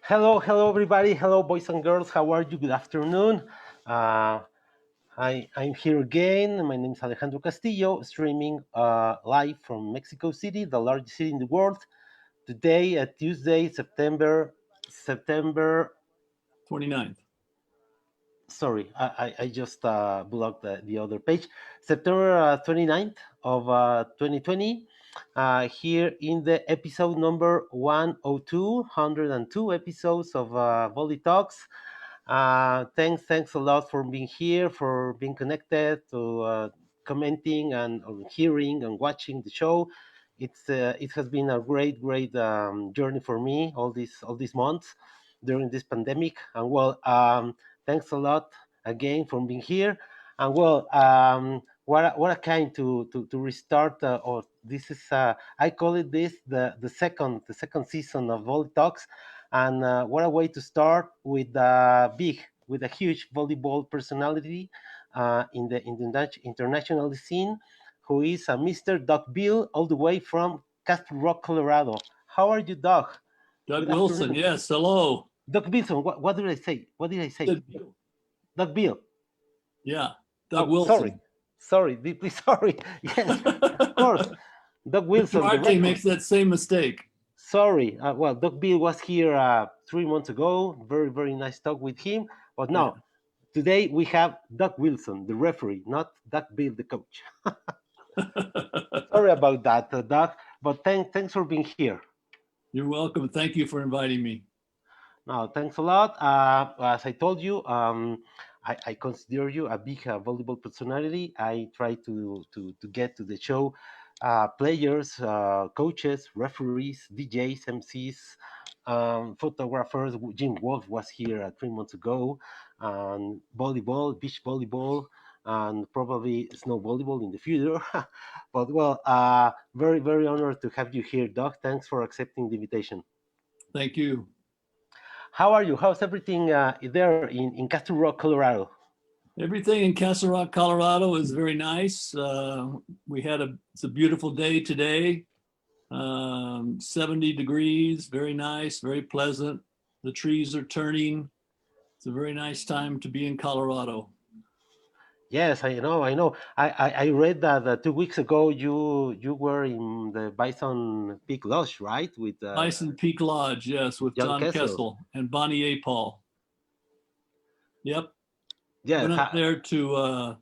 Hello, everybody. Hello, boys and girls. How are you? Good afternoon. Uh, I'm here again. My name is Alejandro Castillo, streaming live from Mexico City, the largest city in the world. Today, Tuesday, September. 29th. Sorry, I just blocked the other page. September 29th of 2020. Here in the episode number 102 episodes of Volley Talks. Thanks a lot for being here, for being connected, to commenting and hearing and watching the show. It has been a great journey for me all these months during this pandemic. And well, thanks a lot again for being here. And well, what a kind to restart. Or this is I call it this the second season of Volley Talks. And what a way to start with a huge volleyball personality in the international scene, who is Mr. Doug Bill, all the way from Castle Rock, Colorado. How are you, Doug? Doug Good Wilson, afternoon. yes, hello. Doug Bilson. What did I say? What did I say? Doug Bill. Yeah, Doug Wilson. Wilson. Sorry, deeply sorry. Yes, of course. Doug Wilson. Duarte makes that same mistake. Sorry. Well, Doug Bill was here 3 months ago. Very nice talk with him. But now, today we have Doug Wilson, the referee, not Doug Bill, the coach. Sorry about that, Doug. But thanks for being here. You're welcome. Thank you for inviting me. No, thanks a lot. As I told you, I consider you a big volleyball personality. I try to get to the show players, coaches, referees, DJs, MCs, photographers. Jim Wolf was here 3 months ago, and volleyball, beach volleyball, and probably snow volleyball in the future. But well, very honored to have you here, Doc. Thanks for accepting the invitation. Thank you. How are you? How's everything there in Castle Rock, Colorado? Everything in Castle Rock, Colorado is very nice. It's a beautiful day today. 70 degrees, very nice, very pleasant. The trees are turning. It's a very nice time to be in Colorado. Yes, I know. I read that 2 weeks ago you were in the Bison Peak Lodge, right? With Bison Peak Lodge, yes, with John Kessel and Bonnie A. Paul. Yep. Yeah. Went up there to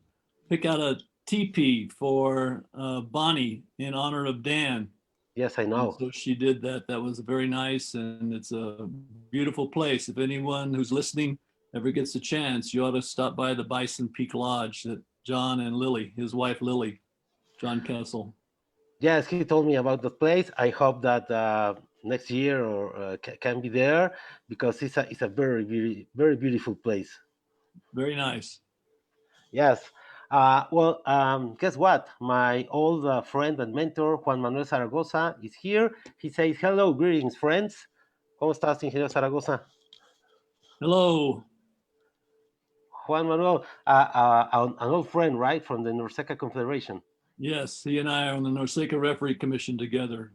pick out a teepee for Bonnie in honor of Dan. Yes, I know. And so she did that. That was very nice, and it's a beautiful place. If anyone who's listening ever gets a chance, you ought to stop by the Bison Peak Lodge that John and Lily, his wife Lily, John Kessel. Yes, he told me about the place. I hope that next year or can be there, because it's a very beautiful place. Very nice. Yes. Well, guess what? My old friend and mentor, Juan Manuel Zaragoza, is here. He says, hello, greetings, friends. ¿Cómo estás, ingeniero Zaragoza? Hello. Juan Manuel, an old friend, right, from the NORCECA Confederation. Yes, he and I are on the NORCECA Referee Commission together.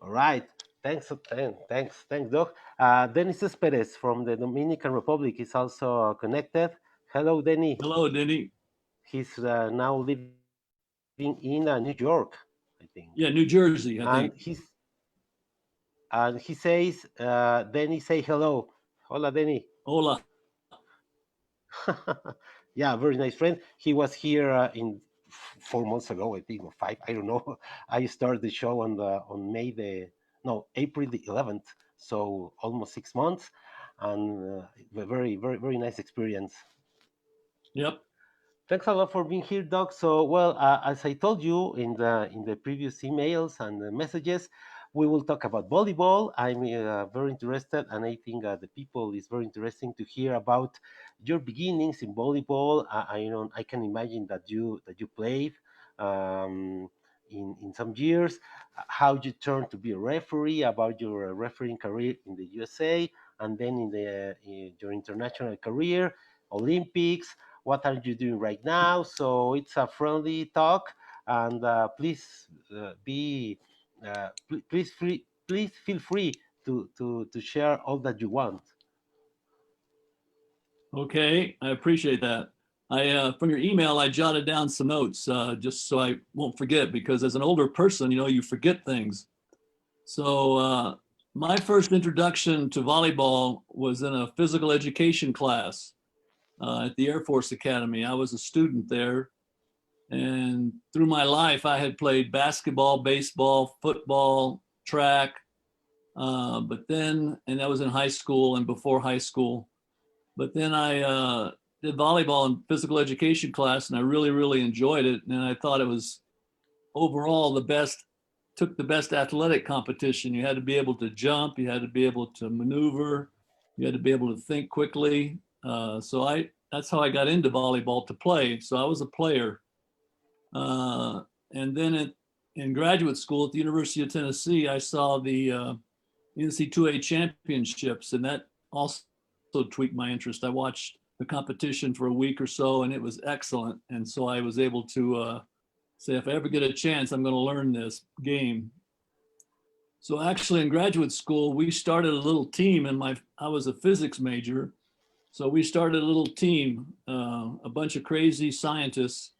All right. Thanks, Doc. Denis Perez from the Dominican Republic is also connected. Hello, Denny. Hello, Denny. He's now living in New York, I think. Yeah, New Jersey, I think. And he says, Denny, say hello. Hola, Denny. Hola. Yeah, very nice friend. He was here in 4 months ago, I think, or 5. I don't know. I started the show on April the 11th, so almost 6 months, and very nice experience. Yep. Thanks a lot for being here, Doc. So, well, as I told you in the previous emails and the messages, we will talk about volleyball. I'm very interested, and I think the people is very interesting to hear about your beginnings in volleyball. I know I can imagine that you played um, in some years, how you turned to be a referee, about your refereeing career in the USA, and then in your international career, Olympics, what are you doing right now? So it's a friendly talk, and please feel free to share all that you want. Okay, I appreciate that. From your email, I jotted down some notes just so I won't forget, because as an older person, you forget things. So my first introduction to volleyball was in a physical education class at the Air Force Academy. I was a student there, and through my life, I had played basketball, baseball, football, track, and that was in high school and before high school. But then I did volleyball in physical education class, and I really, really enjoyed it. And I thought it was overall took the best athletic competition. You had to be able to jump, you had to be able to maneuver, you had to be able to think quickly. That's how I got into volleyball, to play. So I was a player. And then in graduate school at the University of Tennessee, I saw the NC2A championships, and that also tweaked my interest. I watched the competition for a week or so, and it was excellent. And so I was able to say, if I ever get a chance, I'm going to learn this game. So actually, in graduate school, we started a little team, and I was a physics major, so we started a little team, a bunch of crazy scientists,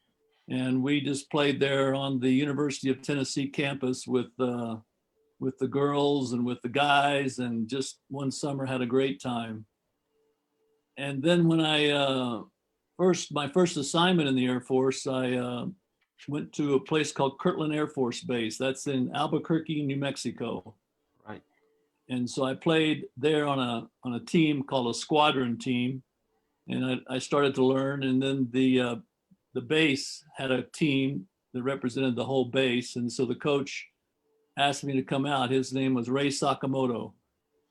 and we just played there on the University of Tennessee campus with the girls and with the guys, and just one summer had a great time. And then when my first assignment in the Air Force, I went to a place called Kirtland Air Force Base. That's in Albuquerque, New Mexico. Right. And so I played there on a team called a squadron team, and I started to learn. And then the base had a team that represented the whole base, and so the coach asked me to come out. His name was Ray Sakamoto,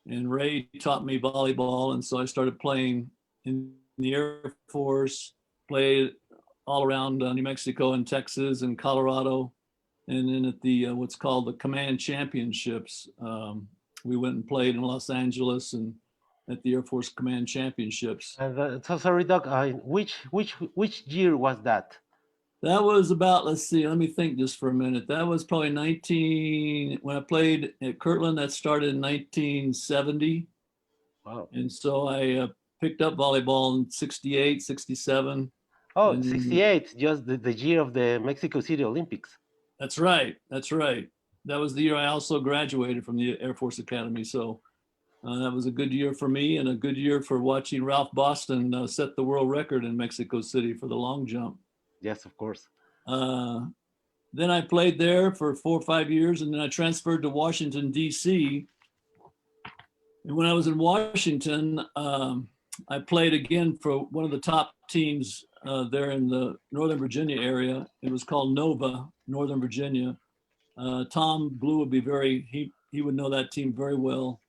and Ray taught me volleyball, and so I started playing in the Air Force, played all around New Mexico and Texas and Colorado, and then at the what's called the Command Championships, we went and played in Los Angeles and at the Air Force Command Championships. And so sorry, Doc. Which year was that? That was about, let's see, let me think just for a minute. That was probably when I played at Kirtland, that started in 1970. Wow. And so I picked up volleyball in 68, 67. Oh, And 68, just the year of the Mexico City Olympics. that's right. That's right. That was the year I also graduated from the Air Force Academy. So that was a good year for me, and a good year for watching Ralph Boston set the world record in Mexico City for the long jump. Yes, of course. Uh, then I played there for 4 or 5 years, and then I transferred to Washington, D.C. And when I was in Washington, I played again for one of the top teams there in the Northern Virginia area. It was called Nova, Northern Virginia. Tom Blue would he would know that team very well.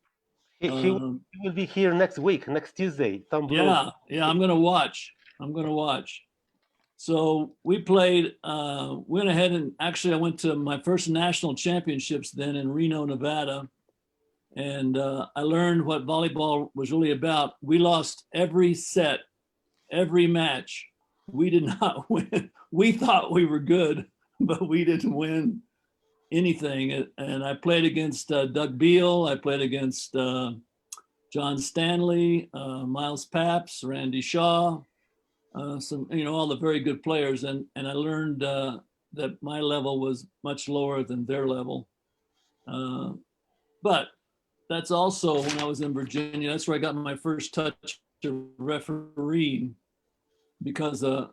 He will be here next week, next Tuesday. Tom Blue. Yeah, I'm going to watch. So we played, went ahead, and actually I went to my first national championships then in Reno, Nevada. And I learned what volleyball was really about. We lost every set, every match. We did not win. We thought we were good, but we didn't win anything. And I played against Doug Beal. I played against John Stanley, Miles Paps, Randy Shaw, all the very good players. And I learned that my level was much lower than their level. But that's also when I was in Virginia. That's where I got my first touch to refereeing, because the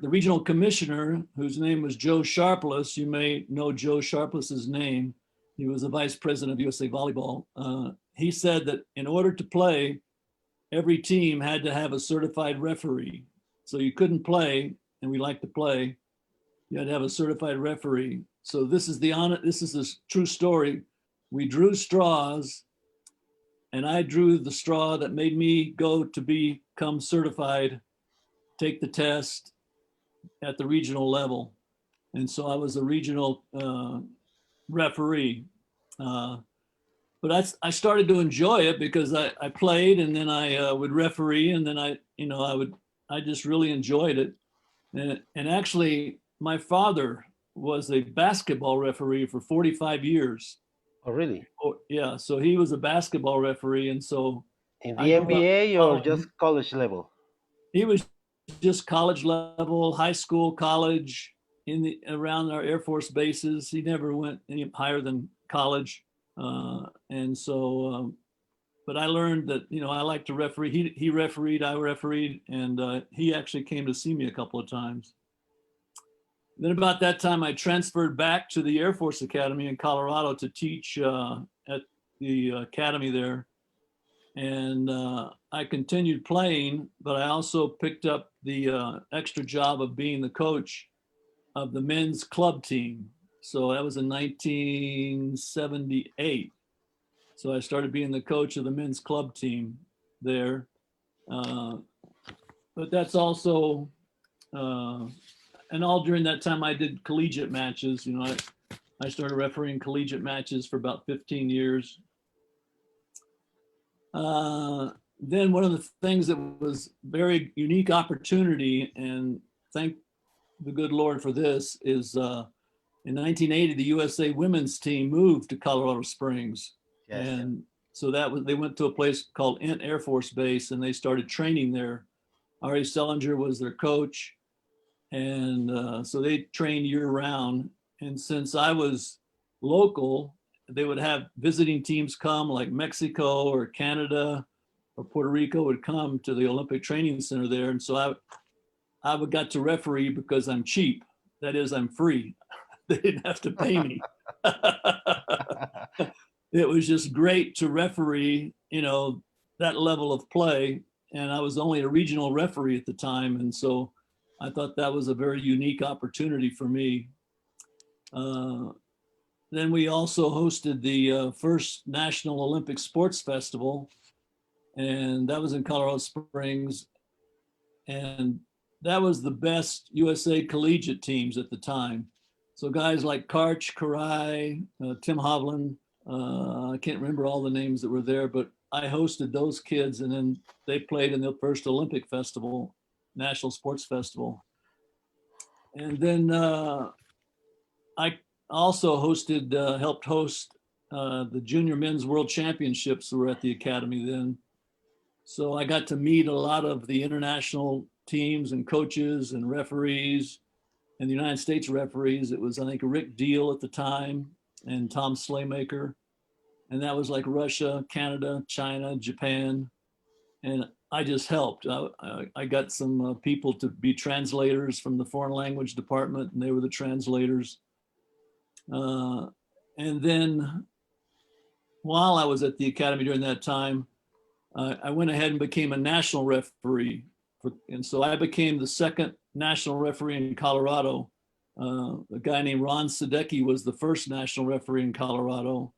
regional commissioner, whose name was Joe Sharpless, you may know Joe Sharpless's name. He was the vice president of USA Volleyball. He said that in order to play, every team had to have a certified referee. So you couldn't play and we like to play, you had to have a certified referee. So this is the true story. We drew straws, and I drew the straw that made me go to become certified, take the test at the regional level. And so I was a regional referee. But I started to enjoy it because I played, and then I would referee, and then I just really enjoyed it. And actually, my father was a basketball referee for 45 years. Oh, really? Oh, yeah, so he was a basketball referee, and so In I the grew up NBA or following. just college level? He was just college level, high school, college, around our Air Force bases. He never went any higher than college, and so. But I learned that I like to referee. He refereed, I refereed, and he actually came to see me a couple of times. Then about that time, I transferred back to the Air Force Academy in Colorado to teach at the academy there. And I continued playing, but I also picked up the extra job of being the coach of the men's club team. So that was in 1978. So I started being the coach of the men's club team there. But that's also, and all during that time I did collegiate matches. I started refereeing collegiate matches for about 15 years. Then one of the things that was very unique opportunity, and thank the good Lord for this, is in 1980, the USA women's team moved to Colorado Springs. Yes. And so they went to a place called Ent Air Force Base, and they started training there. Ari Sellinger was their coach. And so they trained year round. And since I was local, they would have visiting teams come, like Mexico or Canada or Puerto Rico would come to the Olympic Training Center there. And so I got to referee because I'm cheap. That is, I'm free. They didn't have to pay me. It was just great to referee, that level of play. And I was only a regional referee at the time. And so I thought that was a very unique opportunity for me. Then we also hosted the first National Olympic Sports Festival, and that was in Colorado Springs. And that was the best USA collegiate teams at the time. So guys like Karch, Karai, Tim Hovland, I can't remember all the names that were there, but I hosted those kids, and then they played in the first Olympic festival, National Sports Festival. And then I also helped host the Junior Men's World Championships that were at the Academy then. So I got to meet a lot of the international teams and coaches and referees and the United States referees. It was, I think, Rick Deal at the time and Tom Slaymaker. And that was like Russia, Canada, China, Japan. And I just helped. I got some people to be translators from the foreign language department, and they were the translators. And then while I was at the academy during that time, I went ahead and became a national referee. And so I became the second national referee in Colorado. A guy named Ron Sadecki was the first national referee in Colorado.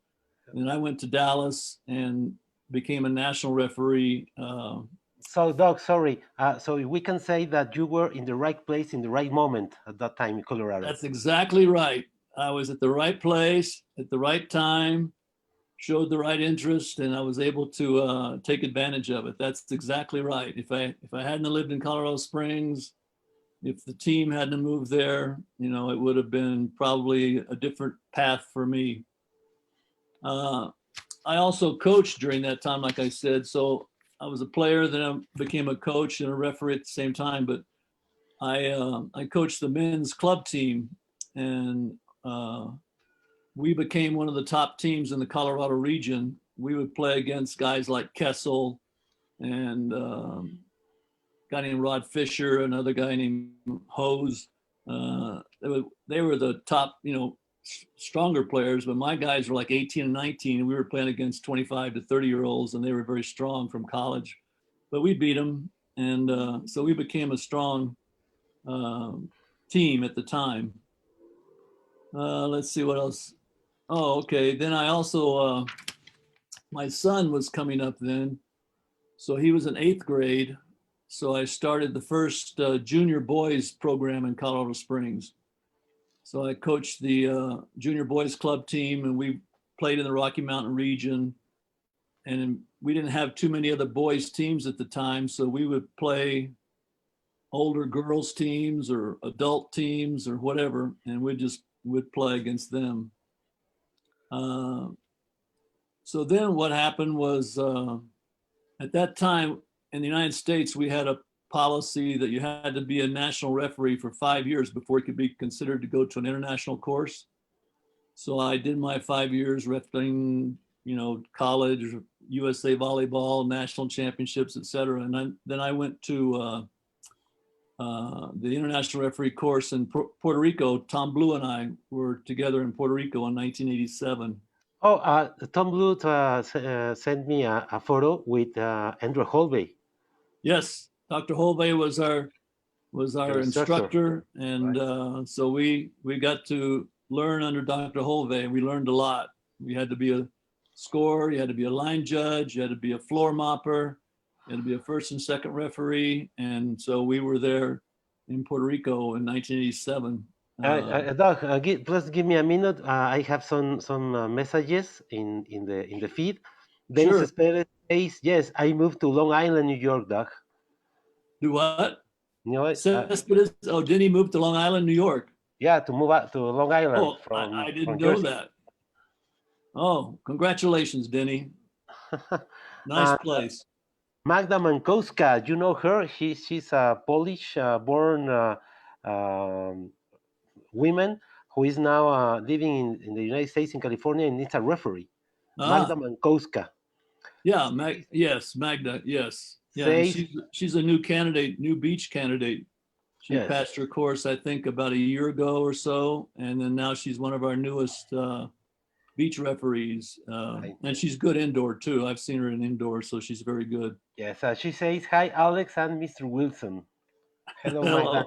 And I went to Dallas and became a national referee. So, Doc, sorry. So we can say that you were in the right place in the right moment at that time in Colorado. That's exactly right. I was at the right place at the right time, showed the right interest, and I was able to take advantage of it. That's exactly right. If I hadn't lived in Colorado Springs, if the team hadn't moved there, it would have been probably a different path for me. I also coached during that time, like I said. So I was a player, then I became a coach and a referee at the same time. But I coached the men's club team, and we became one of the top teams in the Colorado region. We would play against guys like Kessel and a guy named Rod Fisher, another guy named Hose. They were the top, stronger players, but my guys were like 18 and 19, and we were playing against 25 to 30-year-olds, and they were very strong from college. But we beat them, and so we became a strong team at the time. Let's see what else. Oh, okay. Then I also, my son was coming up then. So he was in 8th grade. So I started the first junior boys program in Colorado Springs. So I coached the junior boys club team, and we played in the Rocky Mountain region. And we didn't have too many other boys teams at the time. So we would play older girls teams or adult teams or whatever, and would play against them. So then what happened was at that time in the United States, we had a policy that you had to be a national referee for 5 years before you could be considered to go to an international course. So I did my 5 years refereeing, college, USA volleyball, national championships, etc. And then I went to the international referee course in Puerto Rico. Tom Blue and I were together in Puerto Rico in 1987. Oh, Tom Bluth sent me a photo with Andrew Holvey, Yes, Dr. Holvey was our your instructor. instructor, and Right. so we got to learn under Dr. Holvey. We learned a lot. We had to be a scorer, you had to be a line judge, you had to be a floor mopper, you had to be a first and second referee, and so we were there in Puerto Rico in 1987. Doug, please give me a minute. I have some messages in the feed. Dennis Sure. Perez says, "Yes, I moved to Long Island, New York, Doug. Do what? You know what? Cespedes. Oh, Denny moved to Long Island, New York. Yeah, to move out to Long Island Oh, I didn't from know Jersey." that. Oh, congratulations, Denny. Nice And place. Magda Mankowska, you know her? She's a Polish born woman who is now living in the United States in California and is a referee. Magda Ah, Mankowska yeah, yes, Magda, yes. Yeah, and says, she's a new candidate, new beach candidate. She yes, passed her course, I think, about a year ago or so, and then now she's one of our newest beach referees. And she's good indoor too. I've seen her in indoor, so she's very good. yes, she says, "Hi, Alex and Mr. Wilson. Hello, Magda."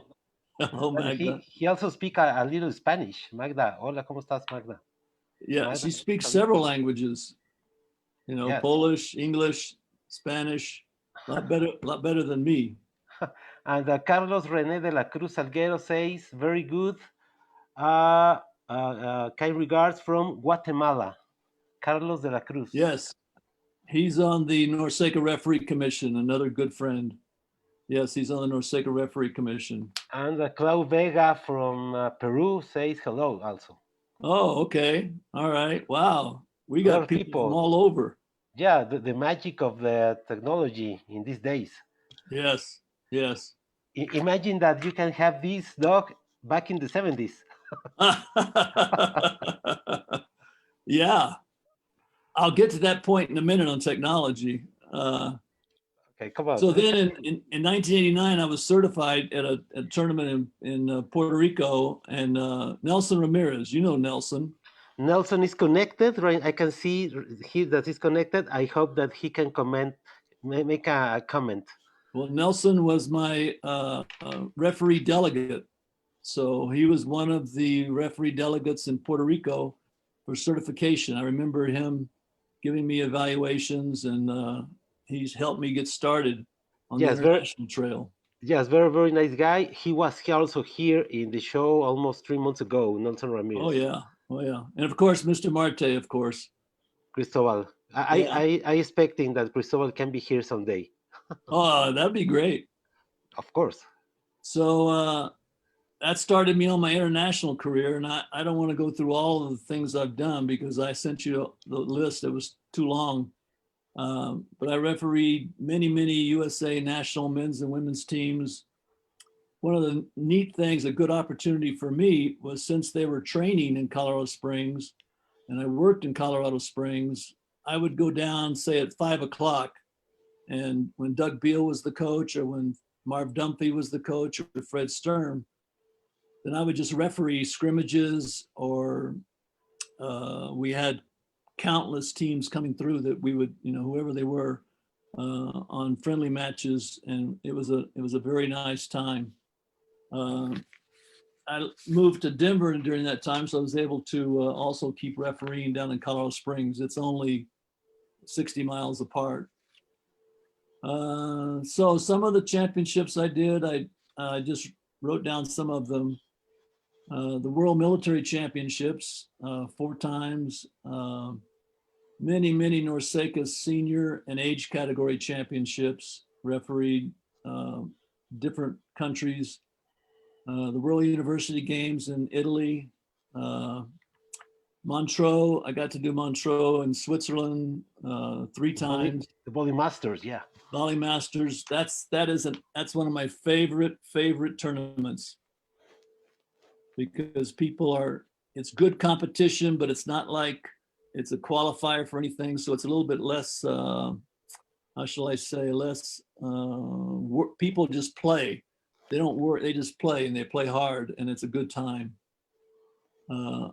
Hello, hello, And Magda. he also speaks a little Spanish. Magda, hola, ¿cómo estás, Magda? Yeah, Magda, she speaks how are you? several languages. Yes. Polish, English, Spanish. A lot better than me. And Carlos René de la Cruz Salguero says, very good. Kind regards from Guatemala. Carlos de la Cruz. Yes, he's on the NORCECA Referee Commission, another good friend. Yes, he's on the NORCECA Referee Commission. And Clau Vega from Peru says hello also. Oh, okay. All right. Wow. We A lot got of people from people. all over. Yeah, the magic of the technology in these days. Yes. Yes. Imagine that you can have this dog back in the 70s. Yeah. I'll get to that point in a minute on technology. Okay, come on. So then in 1989, I was certified at a tournament in Puerto Rico, and Nelson Ramirez, Nelson. Nelson is connected, right? I can see here that he's connected. I hope that he can make a comment. Well, Nelson was my referee delegate. So he was one of the referee delegates in Puerto Rico for certification. I remember him giving me evaluations, and he's helped me get started on the Yes, very international trail. yes, very very nice guy. He was also here in the show almost 3 months ago. Nelson Oh Ramirez, yeah, oh yeah, and of course Mr. Marte, of course. Cristobal. Yeah. I expecting that Cristobal can be here someday. Oh, that'd be great. Of course. So that started me on my international career, and I don't want to go through all of the things I've done because I sent you the list. It was too long. But I refereed many USA national men's and women's teams. One of the neat things, a good opportunity for me was since they were training in Colorado Springs and I worked in Colorado Springs, I would go down, say at 5 o'clock. And when Doug Beal was the coach or when Marv Dumpy was the coach or Fred Sturm, then I would just referee scrimmages or we had countless teams coming through that we would, whoever they were, on friendly matches, and it was a very nice time. Uh, I moved to Denver during that time, so I was able to also keep refereeing down in Colorado Springs. It's only 60 miles apart. So some of the championships I did, I just wrote down some of them. The World Military Championships, 4 times. Many NORCECA senior and age category championships, refereed different countries. The World University Games in Italy, Montreux. I got to do Montreux in Switzerland 3 times. The Volley Masters, yeah. Volley Masters. That's one of my favorite tournaments, because it's good competition, but it's not like it's a qualifier for anything. So it's a little bit less, how shall I say, less, people just play. They don't work, they just play, and they play hard, and it's a good time.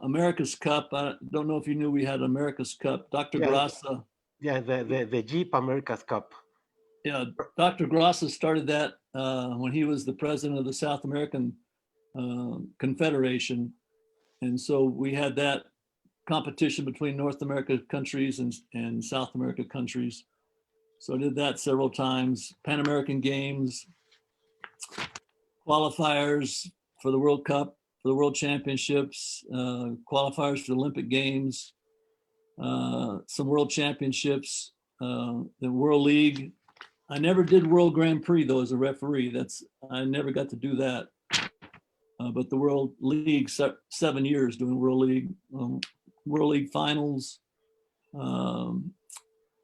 America's Cup, I don't know if you knew we had America's Cup. Dr. Yeah. Grassa. Yeah, the Jeep America's Cup. Yeah, Dr. Grassa started that when he was the president of the South American Confederation. And so we had that competition between North America countries and South America countries. So I did that several times. Pan American Games, qualifiers for the World Cup, for the World Championships, qualifiers for the Olympic Games, some World Championships, the World League. I never did World Grand Prix though as a referee. I never got to do that. But the World League, 7 years doing World League finals.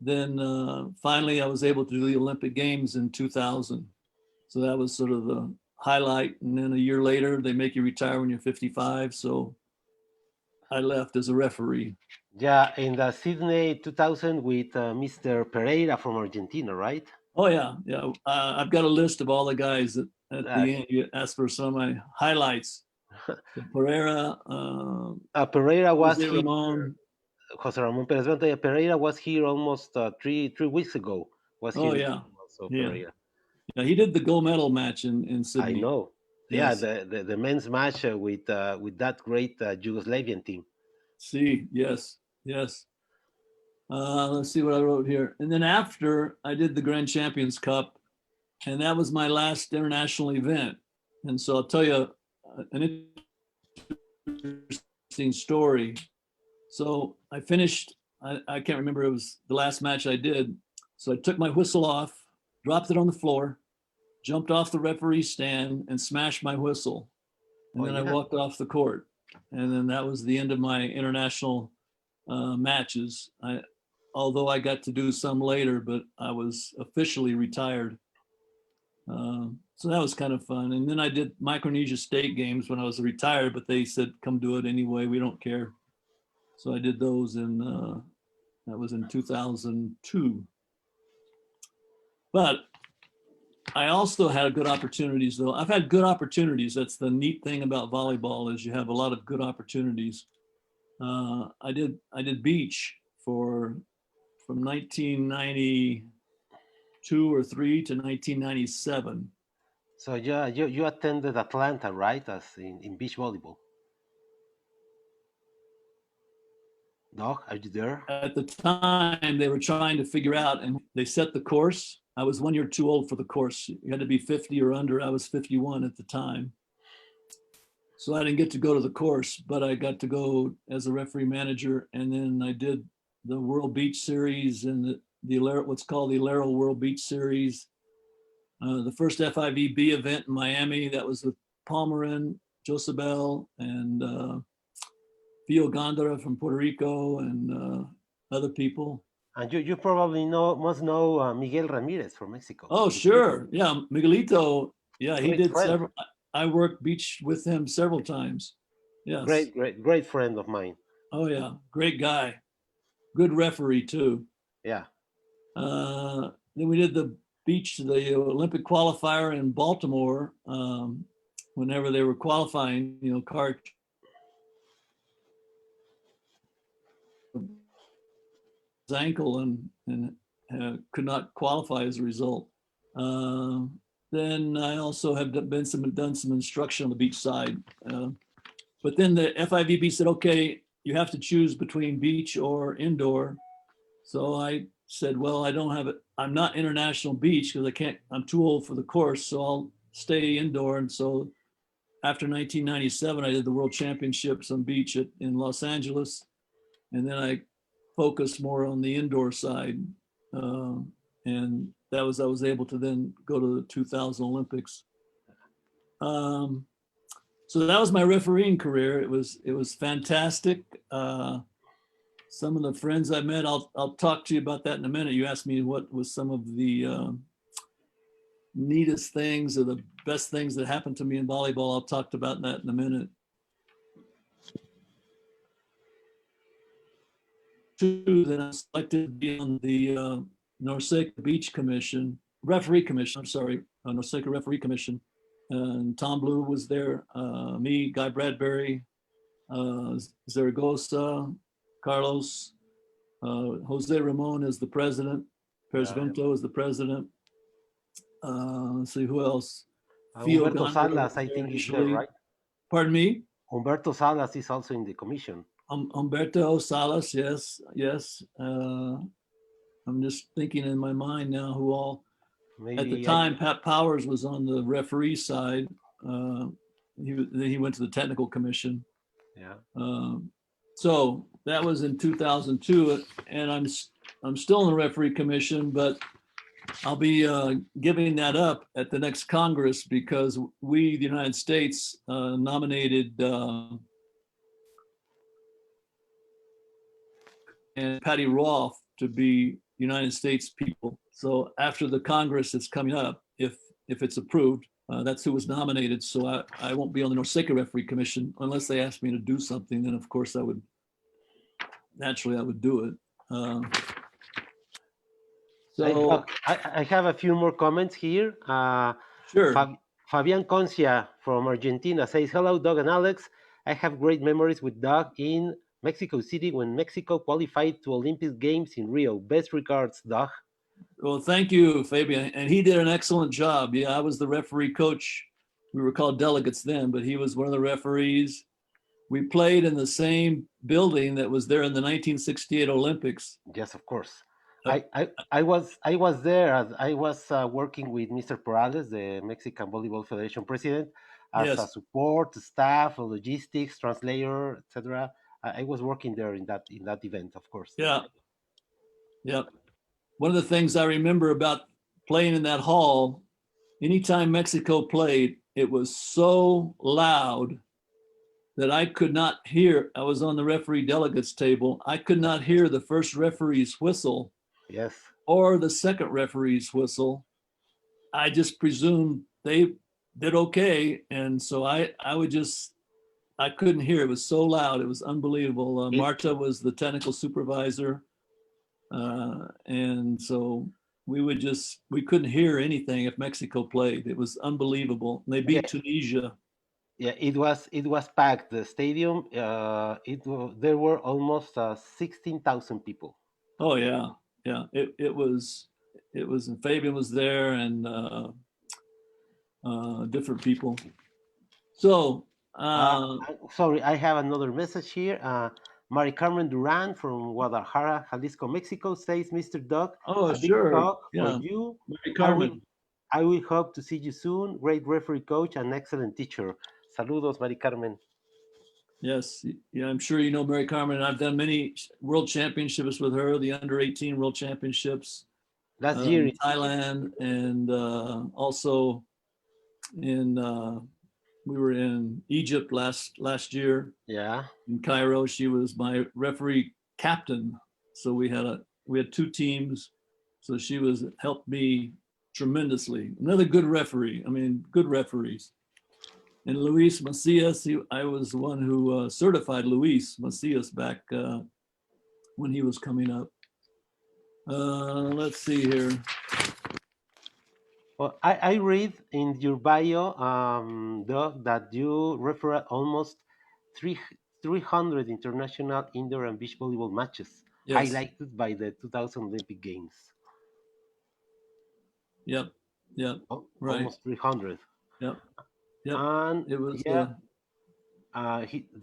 Then finally I was able to do the Olympic Games in 2000. So that was sort of the highlight. And then a year later, they make you retire when you're 55. So I left as a referee. Yeah, in the Sydney 2000 with Mr. Pereira from Argentina, right? Oh yeah. I've got a list of all the guys that at the end you asked for some of my highlights. So Pereira, Pereira was Jose here. Ramon. Jose Ramon Perez Pereira was here almost 3 weeks ago. Was here? Oh yeah. Also Yeah. Pereira. Yeah, he did the gold medal match in Sydney. I know. Yes. Yeah, the men's match with that great Yugoslavian team. See, yes. Let's see what I wrote here. And then after I did the Grand Champions Cup, and that was my last international event. And so I'll tell you an interesting story. So I finished, I can't remember, it was the last match I did. So I took my whistle off, dropped it on the floor, jumped off the referee stand and smashed my whistle. And then I walked off the court. And then that was the end of my international matches. Although I got to do some later, but I was officially retired. So that was kind of fun. And then I did Micronesia State Games when I was retired, but they said, come do it anyway. We don't care. So I did those that was in 2002. But I also had good opportunities though. I've had good opportunities. That's the neat thing about volleyball is you have a lot of good opportunities. I did beach from 1992 or 3 to 1997. So yeah, you attended Atlanta, right? As in beach volleyball. Doc, are you there? At the time, they were trying to figure out, and they set the course. I was 1 year too old for the course. You had to be 50 or under. I was 51 at the time. So I didn't get to go to the course, but I got to go as a referee manager. And then I did the World Beach Series and what's called the Alero World Beach Series. The first FIVB event in Miami, that was with Palmerin, Josabel, and Fio Gondara from Puerto Rico, and other people. And you probably must know Miguel Ramirez from Mexico. Oh, sure. Yeah, Miguelito. Yeah, he did friend. several. I worked beach with him several times. Yes. Great friend of mine. Oh, yeah. Great guy. Good referee, too. Yeah. Then we did the Olympic qualifier in Baltimore. Whenever they were qualifying, car ankle and could not qualify as a result. then I also have done some instruction on the beach side. But then the FIVB said, okay, you have to choose between beach or indoor. So I said, well, I don't have it. I'm not international beach because I'm too old for the course. So I'll stay indoor. And so after 1997, I did the World Championships on beach in Los Angeles. And then I focused more on the indoor side. And I was able to then go to the 2000 Olympics. So that was my refereeing career. It was fantastic. Some of the friends I met, I'll talk to you about that in a minute. You asked me what was some of the neatest things or the best things that happened to me in volleyball. I'll talk about that in a minute. Then I was selected to be on the NORCECA Beach Commission, Referee Commission. I'm sorry, NORCECA Referee Commission. And Tom Blue was there, me, Guy Bradbury, Zaragoza, Carlos, Jose Ramon is the president, Perez Vento is the president. Let's see who else. Humberto Salas, I think he's there, right? Pardon me? Humberto Salas is also in the commission. Humberto Salas, yes. I'm just thinking in my mind now who all. Maybe at the time, Pat Powers was on the referee side. He went to the technical commission. Yeah. So that was in 2002, and I'm still in the referee commission, but I'll be giving that up at the next Congress because we, the United States, nominated and Patty Roth to be United States people. So after the Congress that's coming up, if it's approved, that's who was nominated. So I won't be on the NORCECA Referee Commission unless they ask me to do something. Then of course I would do it. So I have a few more comments here. Sure. Fabian Concia from Argentina says, hello, Doug and Alex. I have great memories with Doug in Mexico City when Mexico qualified to Olympic Games in Rio. Best regards, Doug. Well, thank you, Fabian. And he did an excellent job. Yeah, I was the referee coach. We were called delegates then, but he was one of the referees. We played in the same building that was there in the 1968 Olympics. Yes, of course. I was there as I was working with Mr. Perales, the Mexican Volleyball Federation president, as a support staff, logistics, translator, etc. I was working there in that event, of course. Yeah. One of the things I remember about playing in that hall, anytime Mexico played, it was so loud that I could not hear. I was on the referee delegates table. I could not hear the first referee's whistle. Yes. Or the second referee's whistle. I just presumed they did okay. And so I couldn't hear. It was so loud. It was unbelievable. Marta was the technical supervisor. And so we couldn't hear anything if Mexico played. It was unbelievable. They beat Tunisia. Yeah, it was packed. The stadium, there were almost 16,000 people. Oh yeah. It was, and Fabian was there and different people. So, sorry, I have another message here. Mari Carmen Duran from Guadalajara, Jalisco, Mexico says, Mr. Doug, a sure. Big talk for you. Mari Carmen. I will hope to see you soon. Great referee coach and excellent teacher. Saludos, Mari Carmen. Yes, yeah, I'm sure you know Mari Carmen. I've done many world championships with her, the under-18 world championships. Last year in Thailand, and also in we were in Egypt last year. Yeah. In Cairo, she was my referee captain. So we had two teams. So she helped me tremendously. Another good referee. I mean, good referees. And Luis Macias, I was the one who certified Luis Macias back when he was coming up. Let's see here. Well, I read in your bio, Doug, that you refer almost 300 international indoor and beach volleyball matches, highlighted by the 2000 Olympic Games. Yep. Yep. Right. almost 300. Yep. Yep. And It was. yeah,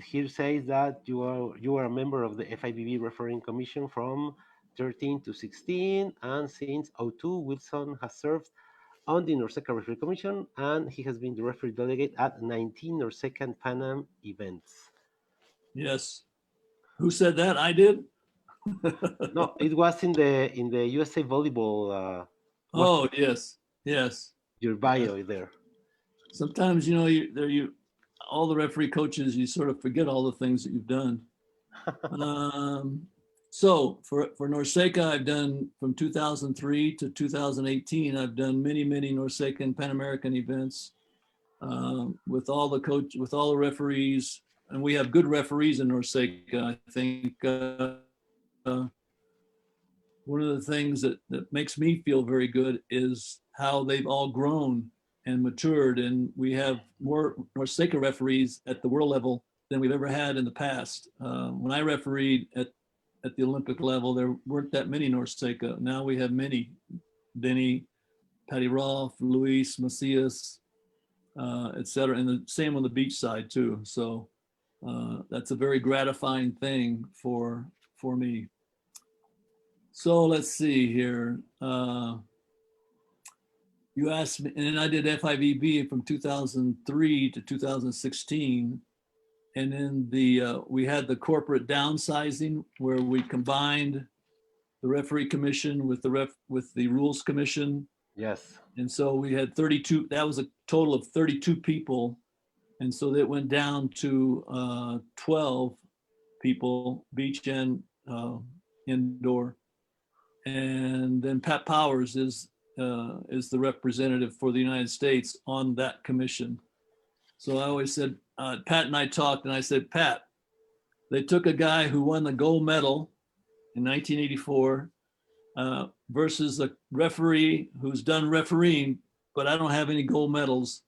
here says that you are a member of the FIVB refereeing commission from 13 to 16, and since '02, Wilson has served on the NORCECA referee commission, and he has been the referee delegate at 19 NORCECA Pan Am events. Yes. Who said that? I did. No, it was in the USA Volleyball. Was Oh yes. Yes. your Yes. bio there? Sometimes you all the referee coaches, you sort of forget all the things that you've done. Um, so for NORCECA, I've done from 2003 to 2018. I've done many NORCECA and Pan American events with all the referees, and we have good referees in NORCECA. I think uh, one of the things that makes me feel very good is how they've all grown and matured, and we have more NORCECA referees at the world level than we've ever had in the past. When I refereed at the Olympic level, there weren't that many NORCECA. Now we have many. Denny, Patty Rolfe, Luis, Macias, et cetera, and the same on the beach side too. So that's a very gratifying thing for me. So let's see here. You asked me, and then I did FIVB from 2003 to 2016. And then we had the corporate downsizing where we combined the referee commission with the rules commission. Yes. And so we had 32, that was a total of 32 people. And so that went down to 12 people, beach and indoor. And then Pat Powers is the representative for the United States on that commission. So I always said, Pat and I talked, and I said, Pat, they took a guy who won the gold medal in 1984 versus a referee who's done refereeing, but I don't have any gold medals.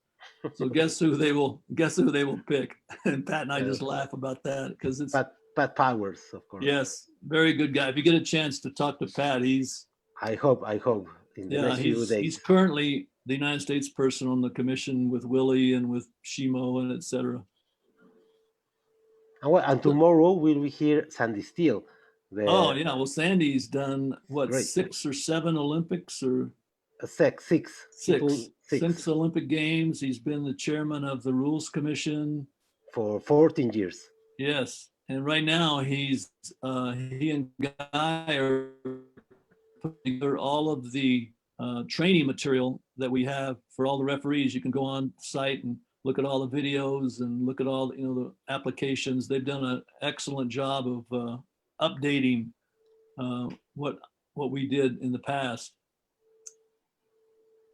So guess who they will pick? And Pat and I just laugh about that because it's Pat Powers, of course. Yes, very good guy. If you get a chance to talk to Pat, I hope in the next few days. He's currently the United States person on the commission with Willie and with Shimo and etc. And tomorrow we'll hear Sandy Steele. Oh yeah, well Sandy's done what, great. 6 or 7 Olympics or six Olympic Games. He's been the chairman of the Rules Commission for 14 years. Yes, and right now he and Guy are putting together all of the training material that we have for all the referees. You can go on site and look at all the videos and look at all the applications. They've done an excellent job of updating what we did in the past.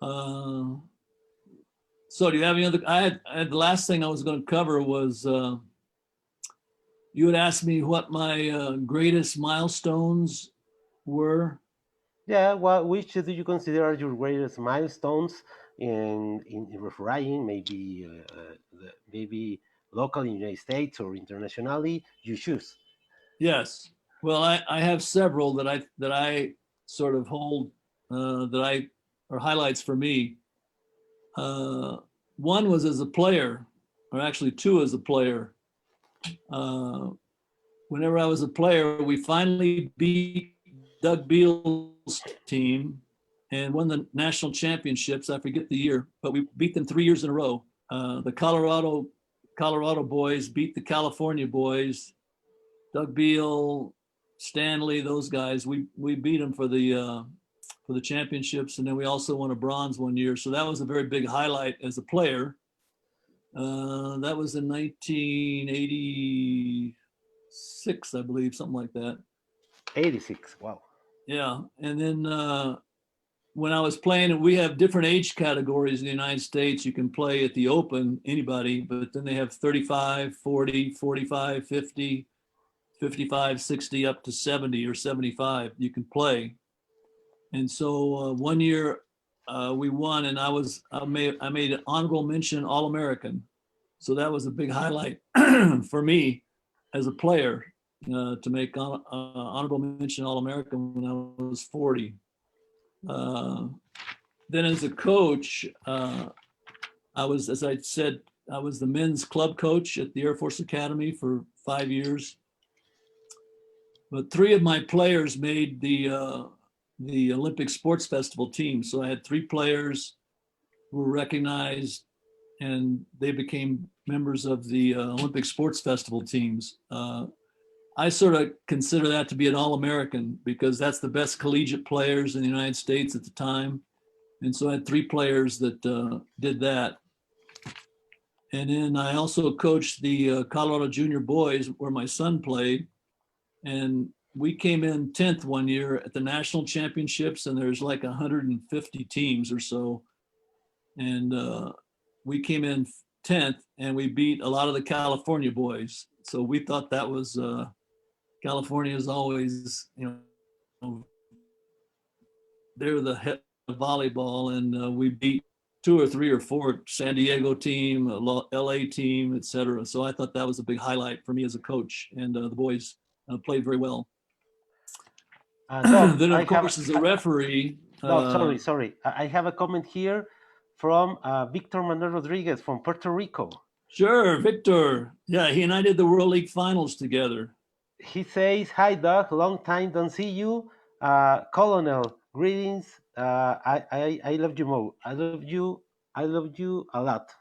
So do you have any other? I had the last thing I was going to cover was you had asked me what my greatest milestones were. Yeah, which do you consider your greatest milestones in refereeing? Maybe local in the United States or internationally. You choose. Yes. Well, I have several that I sort of hold are highlights for me. One was as a player, or actually 2 as a player. Whenever I was a player, we finally beat Doug Beal's team and won the national championships. I forget the year, but we beat them 3 years in a row. The Colorado boys beat the California boys. Doug Beal, Stanley, those guys. We beat them for the championships, and then we also won a bronze one year. So that was a very big highlight as a player. That was in 1986, I believe, something like that. 86. Wow. Yeah, and then when I was playing, and we have different age categories in the United States. You can play at the Open, anybody, but then they have 35, 40, 45, 50, 55, 60, up to 70 or 75. You can play. And so one year we won, and I made an honorable mention All-American. So that was a big highlight for me as a player to make honorable mention All-American when I was 40. then as a coach, I was, as I said, I was the men's club coach at the Air Force Academy for 5 years. But 3 of my players made the Olympic Sports Festival team. So I had 3 players who were recognized, and they became members of the Olympic Sports Festival teams. I sort of consider that to be an All-American because that's the best collegiate players in the United States at the time. And so I had 3 players that did that. And then I also coached the Colorado Junior Boys where my son played. And we came in 10th one year at the national championships, and there's like 150 teams or so. And we came in 10th, and we beat a lot of the California boys. So we thought that was California is always, they're the head of volleyball, and we beat 2 or 3 or 4 San Diego team, LA team, etc. So I thought that was a big highlight for me as a coach, and the boys played very well. Doc, Then, of course, as a referee. No, sorry. I have a comment here from Victor Manuel Rodriguez from Puerto Rico. Sure, Victor. Yeah, he and I did the World League Finals together. He says, "Hi, Doc. Long time don't see you. Colonel, greetings. I love you, Mo. I love you. I love you a lot."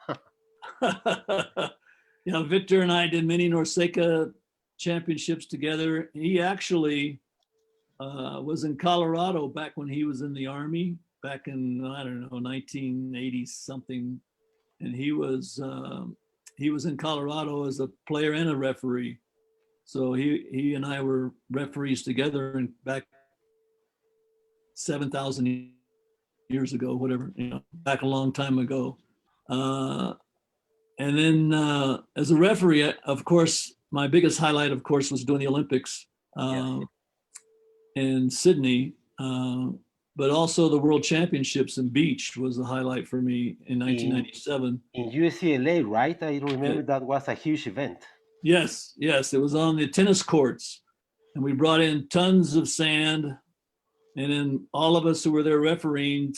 Yeah, Victor and I did many NORCECA championships together. He actually was in Colorado back when he was in the Army, back in, I don't know, 1980 something. And he was in Colorado as a player and a referee. So he and I were referees together, and back 7,000 years ago, whatever, back a long time ago. And then as a referee, of course, my biggest highlight, of course, was doing the Olympics in Sydney, but also the World Championships in beach was a highlight for me in 1997. In UCLA, right? I remember that was a huge event. Yes, it was on the tennis courts, and we brought in tons of sand, and then all of us who were there refereeing,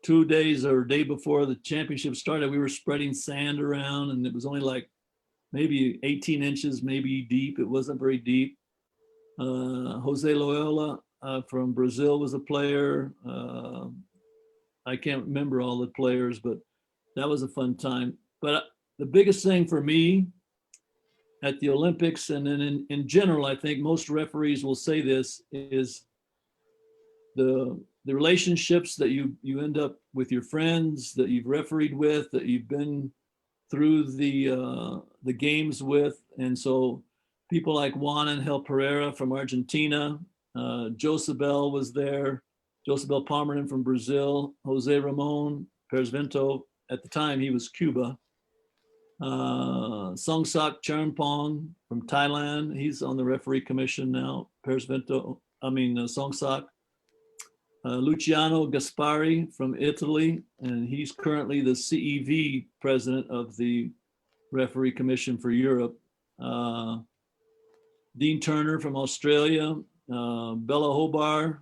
2 days or a day before the championship started, we were spreading sand around, and it was only like maybe 18 inches, maybe deep. It wasn't very deep. Jose Loyola from Brazil was a player. I can't remember all the players, but that was a fun time. But the biggest thing for me at the Olympics, and then in general, I think most referees will say this, is the relationships that you end up with your friends that you've refereed with, that you've been through the games with. And so people like Juan Angel Pereira from Argentina, Josabel was there, Josabel Palmerton from Brazil, Jose Ramon Persvento, at the time he was Cuba, Songsak Champong from Thailand, he's on the referee commission now, Songsak. Luciano Gaspari from Italy, and he's currently the CEV president of the referee commission for Europe. Dean Turner from Australia, Bella Hobar.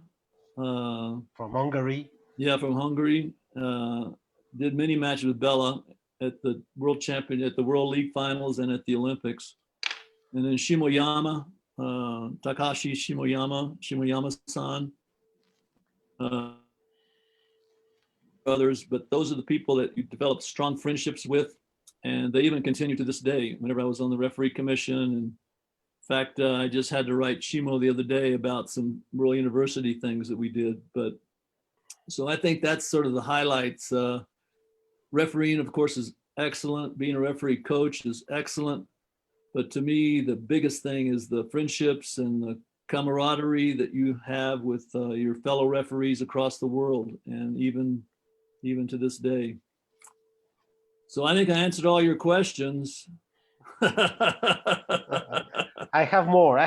From Hungary. Yeah, from Hungary. Did many matches with Bella at the World League Finals and at the Olympics. And then Shimoyama, Takashi Shimoyama-san. Others, but those are the people that you develop strong friendships with, and they even continue to this day. Whenever I was on the referee commission, and in fact, I just had to write Shimo the other day about some Rural University things that we did. But so I think that's sort of the highlights. Refereeing, of course, is excellent. Being a referee coach is excellent. But to me, the biggest thing is the friendships and the camaraderie that you have with your fellow referees across the world, and even to this day. So I think I answered all your questions. I have more.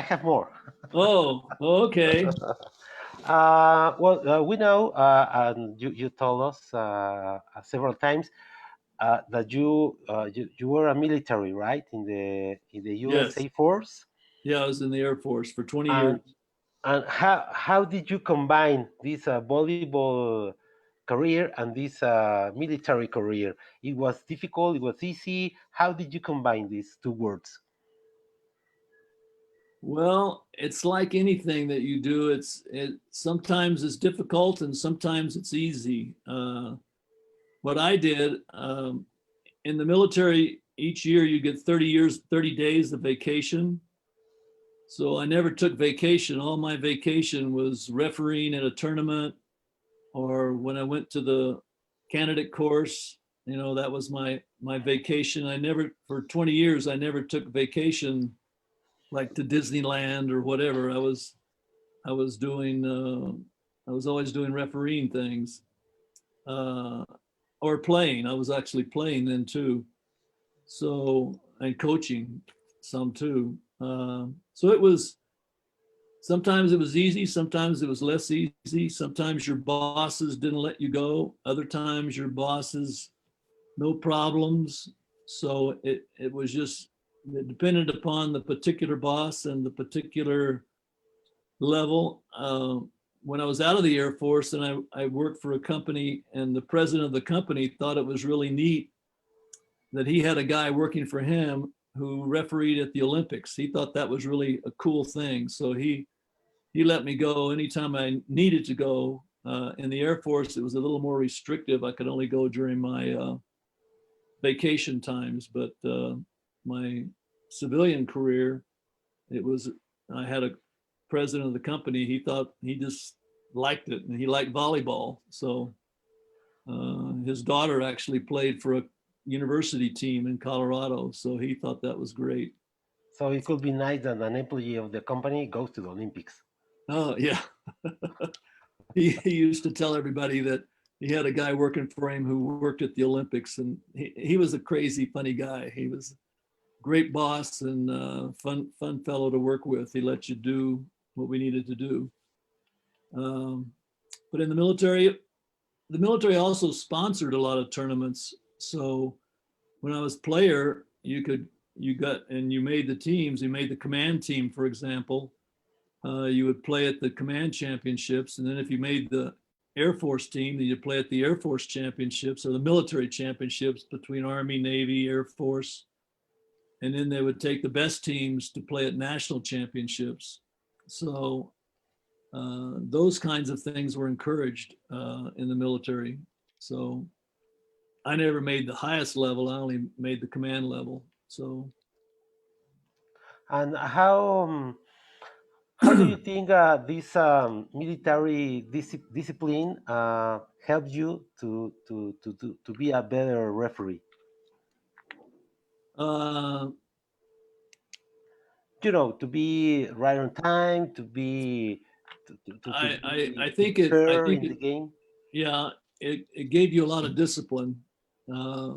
Oh, okay. We know, and you told us several times that you were a military, right, in the USA Yes. Force. Yeah, I was in the Air Force for 20 years. And how did you combine this volleyball career and this military career? It was difficult, it was easy. How did you combine these two words? Well, it's like anything that you do. Sometimes it's difficult and sometimes it's easy. What I did in the military, each year you get 30 days of vacation. So I never took vacation. All my vacation was refereeing at a tournament, or when I went to the candidate course, that was my vacation. I never, for 20 years, I never took vacation like to Disneyland or whatever. I was doing I was always doing refereeing things uh, or playing. I was actually playing then too. So and coaching some too. So it was sometimes it was easy, sometimes it was less easy. Sometimes your bosses didn't let you go. Other times your bosses no problems. So it was just it depended upon the particular boss and the particular level. When I was out of the Air Force and I worked for a company, and the president of the company thought it was really neat that he had a guy working for him who refereed at the Olympics. He thought that was really a cool thing. So he let me go anytime I needed to go. In the Air Force, it was a little more restrictive. I could only go during my vacation times, but my civilian career, it was, I had a president of the company. He thought he just liked it, and he liked volleyball. So his daughter actually played for a university team in Colorado. So he thought that was great. So it could be nice that an employee of the company goes to the Olympics. Oh, yeah. He used to tell everybody that he had a guy working for him who worked at the Olympics, and he was a crazy, funny guy. He was a great boss and fun fellow to work with. He let you do what we needed to do. But in the military also sponsored a lot of tournaments. So when I was player, you made the teams. You made the command team, for example. You would play at the command championships, and then if you made the Air Force team, then you'd play at the Air Force championships or the military championships between Army, Navy, Air Force, and then they would take the best teams to play at national championships. So those kinds of things were encouraged in the military. So I never made the highest level. I only made the command level. So And how do you think this military discipline helps you to be a better referee? uh, You know, to be right on time, I to think be it I fair think in it the game. yeah, it gave you a lot of discipline. Uh,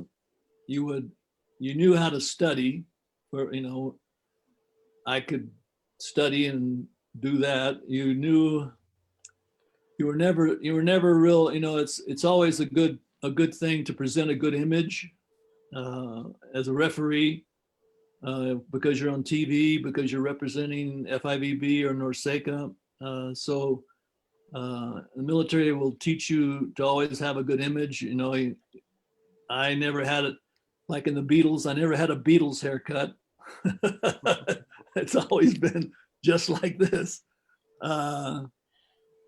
you would you knew how to study. For I could study and do that. You were never real. It's always a good thing to present a good image as a referee because you're on TV, because you're representing FIVB or NORCECA. The military will teach you to always have a good image. I never had it like in the Beatles. I never had a Beatles haircut. It's always been just like this. Uh,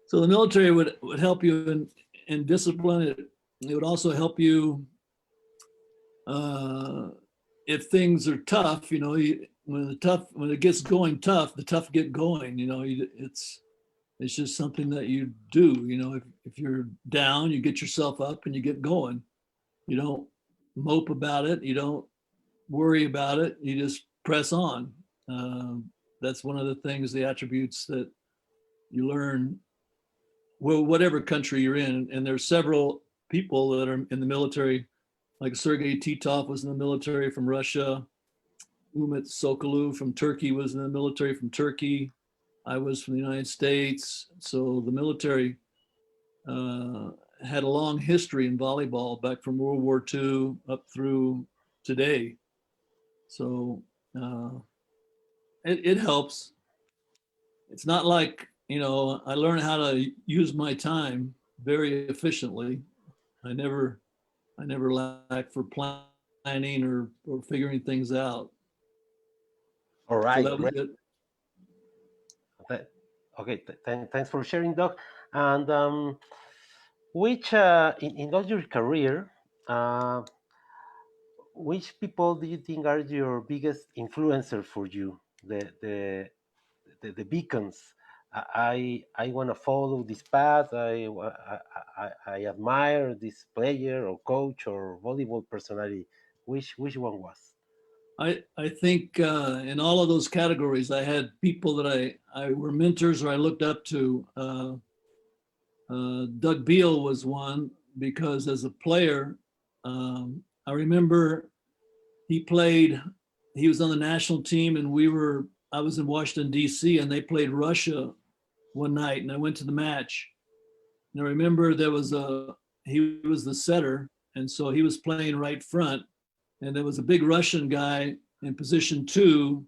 so the military would help you in discipline. It would also help you uh, if things are tough. When it gets going tough, the tough get going. It's just something that you do. If you're down, you get yourself up and you get going. You don't mope about it. You don't worry about it. You just press on. That's one of the things, the attributes that you learn, well, whatever country you're in. And there's several people that are in the military, like Sergei Titov was in the military from Russia. Umut Sokolov from Turkey was in the military from Turkey. I was from the United States. So the military uh, had a long history in volleyball back from World War II up through today. So uh, it helps. It's not like, I learned how to use my time very efficiently. I never lacked for planning or figuring things out. All So right, that was great. it. Th- Okay, thanks for sharing, Doc. And which in all your career, uh, which people do you think are your biggest influencer for you? The beacons. I want to follow this path. I admire this player or coach or volleyball personality. Which one was? I think in all of those categories, I had people that I were mentors or I looked up to. Doug Beal was one because as a player, I remember he played. He was on the national team, and I was in Washington D.C. and they played Russia one night, and I went to the match. And I remember he was the setter, and so he was playing right front, and there was a big Russian guy in position two.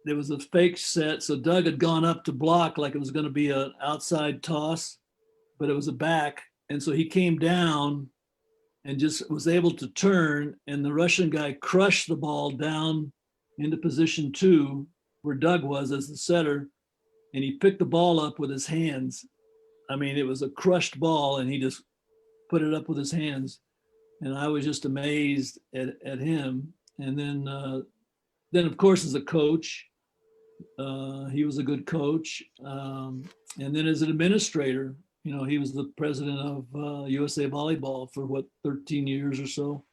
There was a fake set, so Doug had gone up to block like it was going to be an outside toss, but it was a back, and so he came down and just was able to turn, and the Russian guy crushed the ball down into position two where Doug was as the setter, and he picked the ball up with his hands. I mean, it was a crushed ball, and he just put it up with his hands, and I was just amazed at him. And then of course, as a coach, he was a good coach. And then as an administrator, he was the president of USA Volleyball for 13 years or so.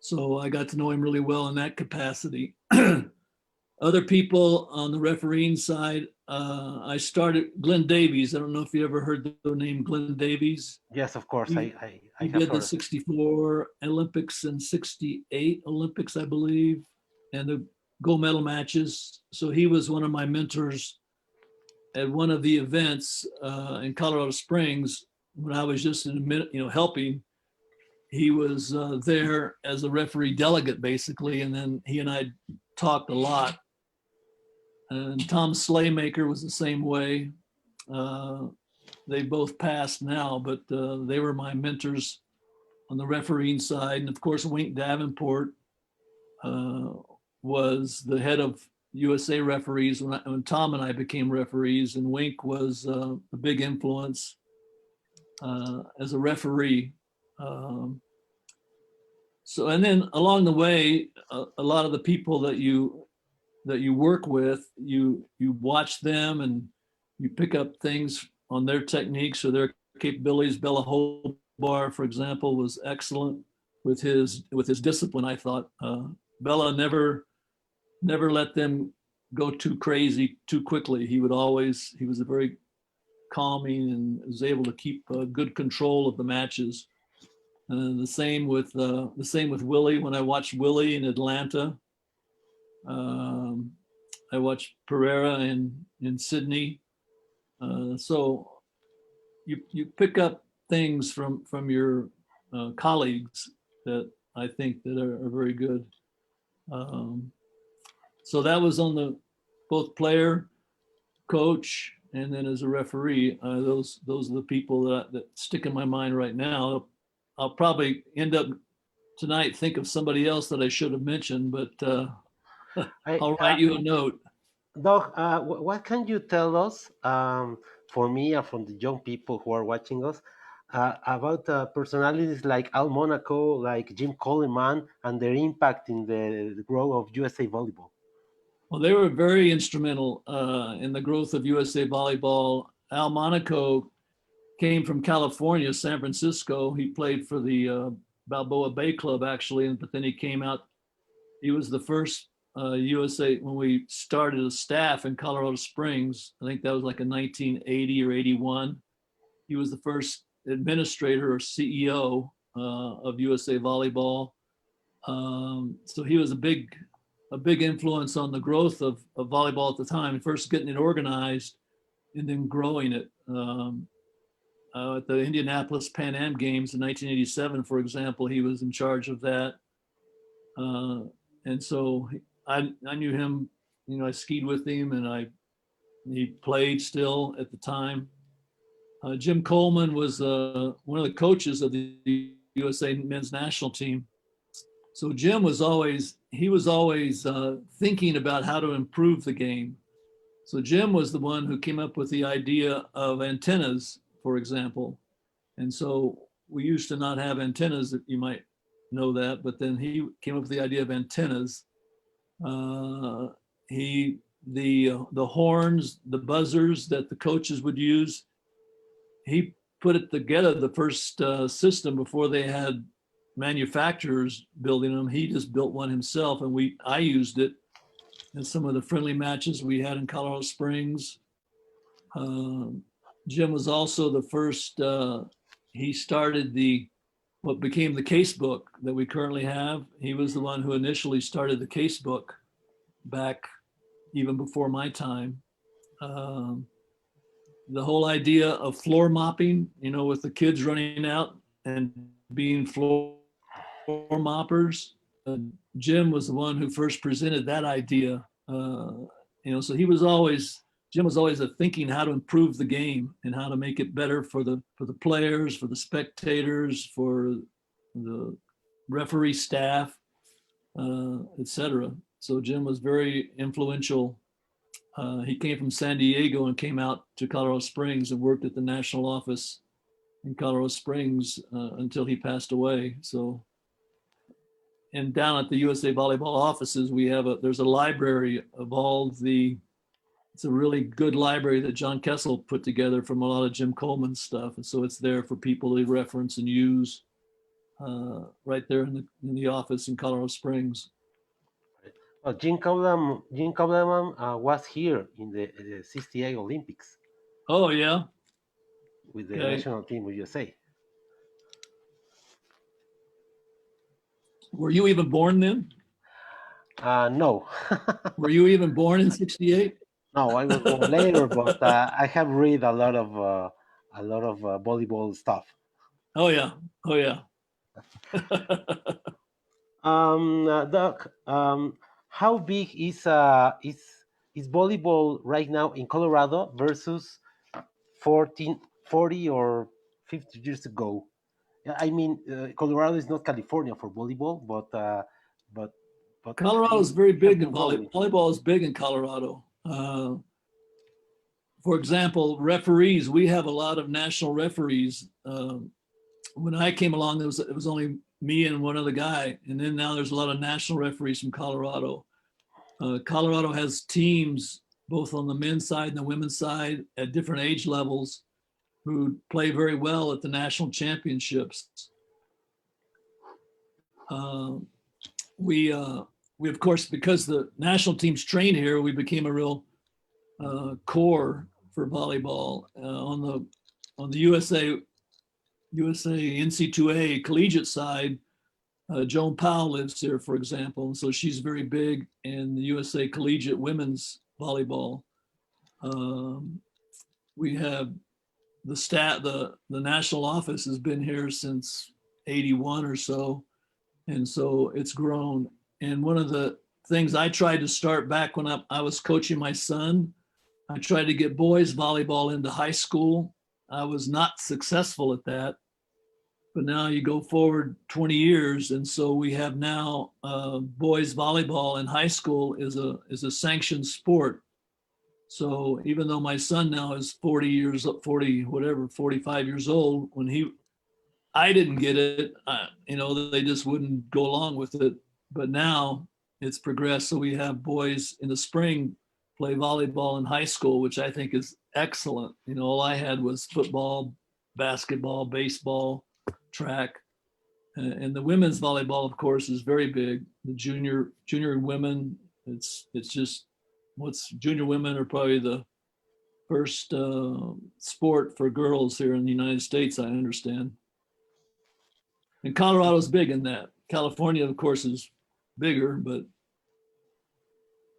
So I got to know him really well in that capacity. Other people on the refereeing side, I started Glenn Davies. I don't know if you ever heard the name Glenn Davies. Yes, of course. He, I he have did the heard. 64 Olympics and 68 Olympics, I believe, and the gold medal matches. So he was one of my mentors at one of the events in Colorado Springs when I was just in a minute, helping. He was there as a referee delegate, basically, and then he and I talked a lot. And Tom Slaymaker was the same way. They both passed now, but they were my mentors on the refereeing side. And of course, Wink Davenport was the head of USA referees when Tom and I became referees, and Wink was a big influence as a referee. And then along the way, a lot of the people that you work with, you watch them and you pick up things on their techniques or their capabilities. Bella Hobart, for example, was excellent with his discipline. I thought Bella never let them go too crazy too quickly. He was a very calming and was able to keep good control of the matches. The same with Willie. When I watched Willie in Atlanta, I watched Pereira in Sydney. So you pick up things from your colleagues that I think that are very good. So that was on the both player, coach, and then as a referee. Those are the people that stick in my mind right now. I'll probably end up tonight think of somebody else that I should have mentioned, but I, I'll write you a note. Doc, what can you tell us, for me and from the young people who are watching us, about personalities like Al Monaco, like Jim Coleman, and their impact in the growth of USA Volleyball? Well, they were very instrumental in the growth of USA Volleyball. Al Monaco came from California, San Francisco. He played for the Balboa Bay Club, actually, but then he came out. He was the first USA when we started a staff in Colorado Springs. I think that was like in 1980 or 81. He was the first administrator or CEO of USA Volleyball. So he was a big influence on the growth of volleyball at the time, first getting it organized and then growing it. At the Indianapolis Pan Am Games in 1987, for example, he was in charge of that. And so I knew him, I skied with him and he played still at the time. Jim Coleman was one of the coaches of the USA men's national team. So Jim was always thinking about how to improve the game. So Jim was the one who came up with the idea of antennas, for example. And so we used to not have antennas, you might know that, but then he came up with the idea of antennas. Uh, he the horns, the buzzers that the coaches would use. He put it together, the first system before they had manufacturers building them. He just built one himself, and I used it in some of the friendly matches we had in Colorado Springs. Um, Jim was also the first. He started the what became the case book that we currently have. He was the one who initially started the case book back even before my time. Um, the whole idea of floor mopping, with the kids running out and being floor moppers. Jim was the one who first presented that idea. So Jim was always thinking how to improve the game and how to make it better for the players, for the spectators, for the referee staff, etc. So Jim was very influential. He came from San Diego and came out to Colorado Springs and worked at the national office in Colorado Springs until he passed away. So, and down at the USA Volleyball offices, there's a library of it's a really good library that John Kessel put together from a lot of Jim Coleman's stuff. And so it's there for people to reference and use right there in the office in Colorado Springs. Well, Jim Coleman was here in the '68 Olympics Oh, yeah. with the Okay. national team of USA. Were you even born then? No, Were you even born in 68? no, I was born later, but I have read a lot of volleyball stuff. Oh, yeah. Oh, yeah. Doc, how big is volleyball right now in Colorado versus 14, 40 or 50 years ago? Yeah, I mean, Colorado is not California for volleyball, but but Colorado is it very has big in been growing. volleyball is big in Colorado. For example, referees, we have a lot of national referees. When I came along, it was only me and one other guy. And then now there's a lot of national referees from Colorado. Colorado has teams both on the men's side and the women's side at different age levels who play very well at the national championships. Uh, we of course, because the national teams train here, we became a real core for volleyball on the USA NC2A collegiate side. Joan Powell lives here, for example, and so she's very big in the USA collegiate women's volleyball. We have the national office has been here since '81 or so, and so it's grown. And one of the things I tried to start back when I was coaching my son, I tried to get boys volleyball into high school. I was not successful at that, but now you go forward 20 years, and so we have now boys volleyball in high school is a sanctioned sport. So even though my son now is 45 years old, I didn't get it, they just wouldn't go along with it. But now it's progressed. So we have boys in the spring play volleyball in high school, which I think is excellent. All I had was football, basketball, baseball, track. And the women's volleyball, of course, is very big. The junior women, it's just what's junior women are probably the first sport for girls here in the United States, I understand. And Colorado's big in that. California, of course, is bigger, but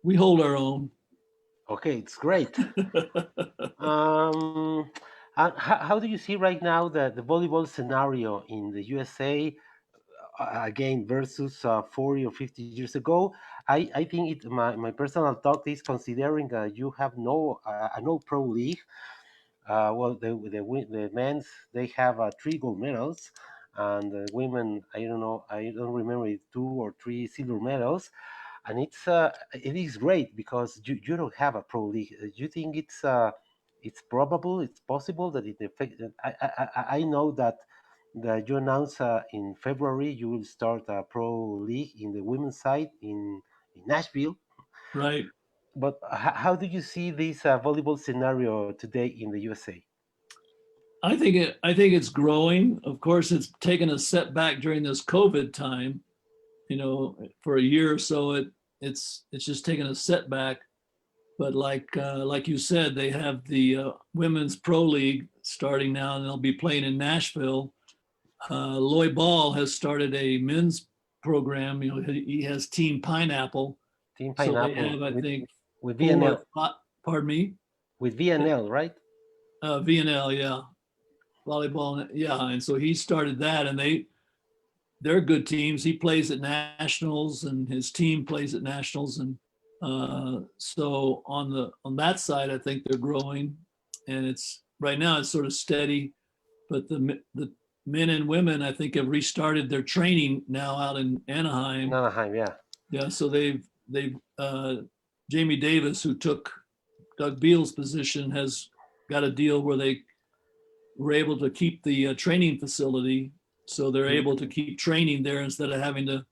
we hold our own. Okay, it's great. Um, how do you see right now the volleyball scenario in the USA again versus 40 or 50 years ago? I think my personal thought is considering you have no pro league. Well, the men's, they have three gold medals, and the women, I don't know, I don't remember, it's two or three silver medals. And it is great because you don't have a pro league. You think it's probable, it's possible that it affect. I know that you announced in February you will start a pro league in the women's side in Nashville. Right. But how do you see this volleyball scenario today in the USA? I think it's growing. Of course, it's taken a setback during this COVID time. For a year or so, it's just taken a setback. But like you said, they have the women's pro league starting now, and they'll be playing in Nashville. Lloyd Ball has started a men's program. He has Team Pineapple, Team so they Pineapple have, I think, with four. VNL, Pardon me. with VNL, right? VNL, yeah, volleyball, yeah, and so he started that, and they're good teams. He plays at nationals, and his team plays at nationals, and so on that side, I think they're growing, and it's right now it's sort of steady, but the men and women I think have restarted their training now out in In Anaheim. Anaheim, yeah. Yeah, so they've Jamie Davis, who took Doug Beal's position, has got a deal where they were able to keep the training facility, so they're able to keep training there instead of having to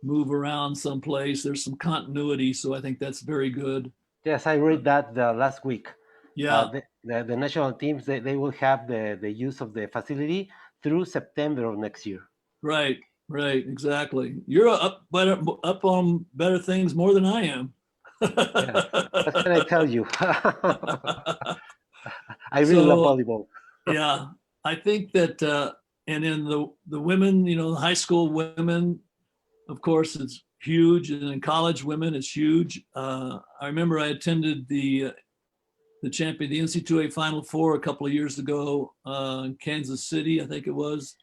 move around someplace. There's some continuity, so I think that's very good. Yes, I read that last week. Yeah, The national teams, they will have the use of the facility through September of next year. right, right, exactly. You're up on better things more than I am. Yeah, what can I tell you? I really love So volleyball. yeah, I think that, and in the women, the high school women, of course, it's huge, and in college women, it's huge. I remember I attended the NC2A Final Four a couple of years ago in Kansas City, I think it was,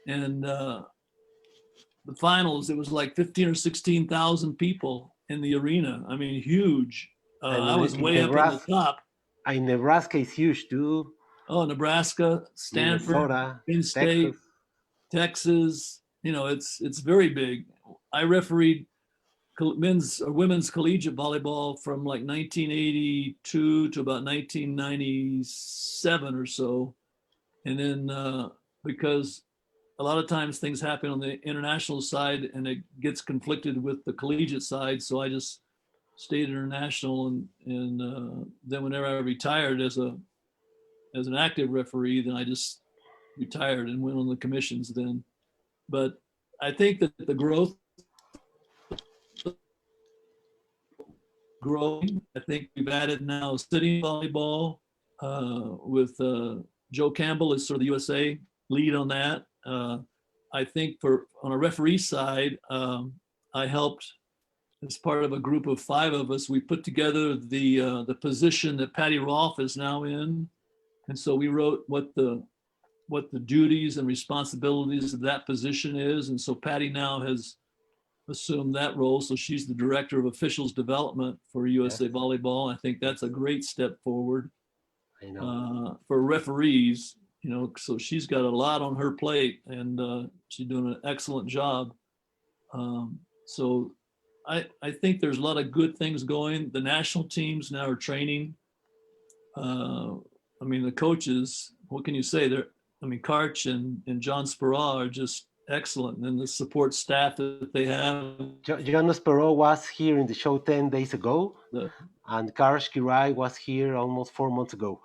and the finals, it was like 15 or 16,000 people in the arena. I mean, huge. And I was in way up in the Nebraska, top. Nebraska is huge too. Oh, Nebraska, Stanford, Minnesota, Penn Texas. State, Texas. It's very big. I refereed men's or women's collegiate volleyball from like 1982 to about 1997 or so, and then because a lot of times things happen on the international side and it gets conflicted with the collegiate side, so I just stayed international, and then whenever I retired as an active referee, then I just retired and went on the commissions then. But I think that the growth growing. I think we've added now sitting volleyball with Joe Campbell is sort of the USA lead on that. I think on a referee side, I helped as part of a group of five of us. We put together the position that Patty Rolfe is now in, and so we wrote what the duties and responsibilities of that position is, and so Patty now has assumed that role. So she's the director of officials development for Yes, USA Volleyball. I think that's a great step forward I know. for referees. So she's got a lot on her plate, and she's doing an excellent job. So I think there's a lot of good things going. The national teams now are training. I mean, the coaches, what can you say? Karch and John Spera are just excellent, and the support staff that they have. Jonas Perot was here in the show 10 days ago, The, and Karsh Kirai was here almost 4 months ago.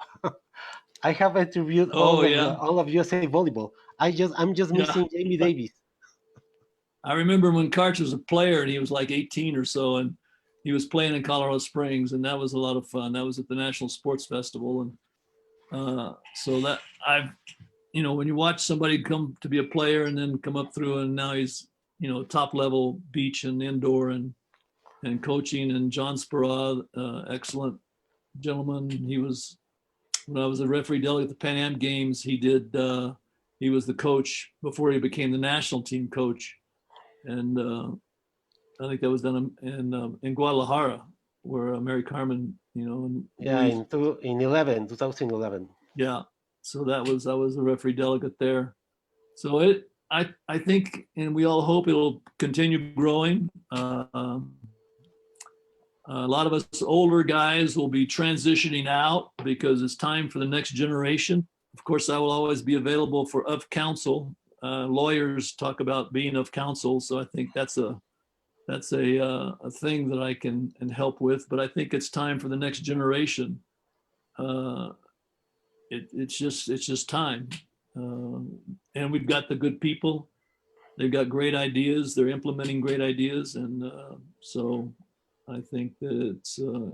I have interviewed oh yeah, all of USA Volleyball. I'm just yeah. missing Jamie Davis. I remember when Karch was a player and he was like 18 or so, and he was playing in Colorado Springs, and that was a lot of fun. That was at the National Sports Festival, and so that when you watch somebody come to be a player and then come up through, and now he's top level beach and indoor and coaching. And John Spera, excellent gentleman. He was, when I was a referee delegate at the Pan Am Games, he was the coach before he became the national team coach, and I think that was done in Guadalajara, where Mary Carmen, and Yeah, Luis. in 2011. Yeah. So I was a referee delegate there. So I think, and we all hope it'll continue growing. A lot of us older guys will be transitioning out because it's time for the next generation. Of course, I will always be available for of counsel. Lawyers talk about being of counsel, so I think that's a thing that I can and help with. But I think it's time for the next generation. Uh, it's just time, and we've got the good people. They've got great ideas. They're implementing great ideas, and so I think that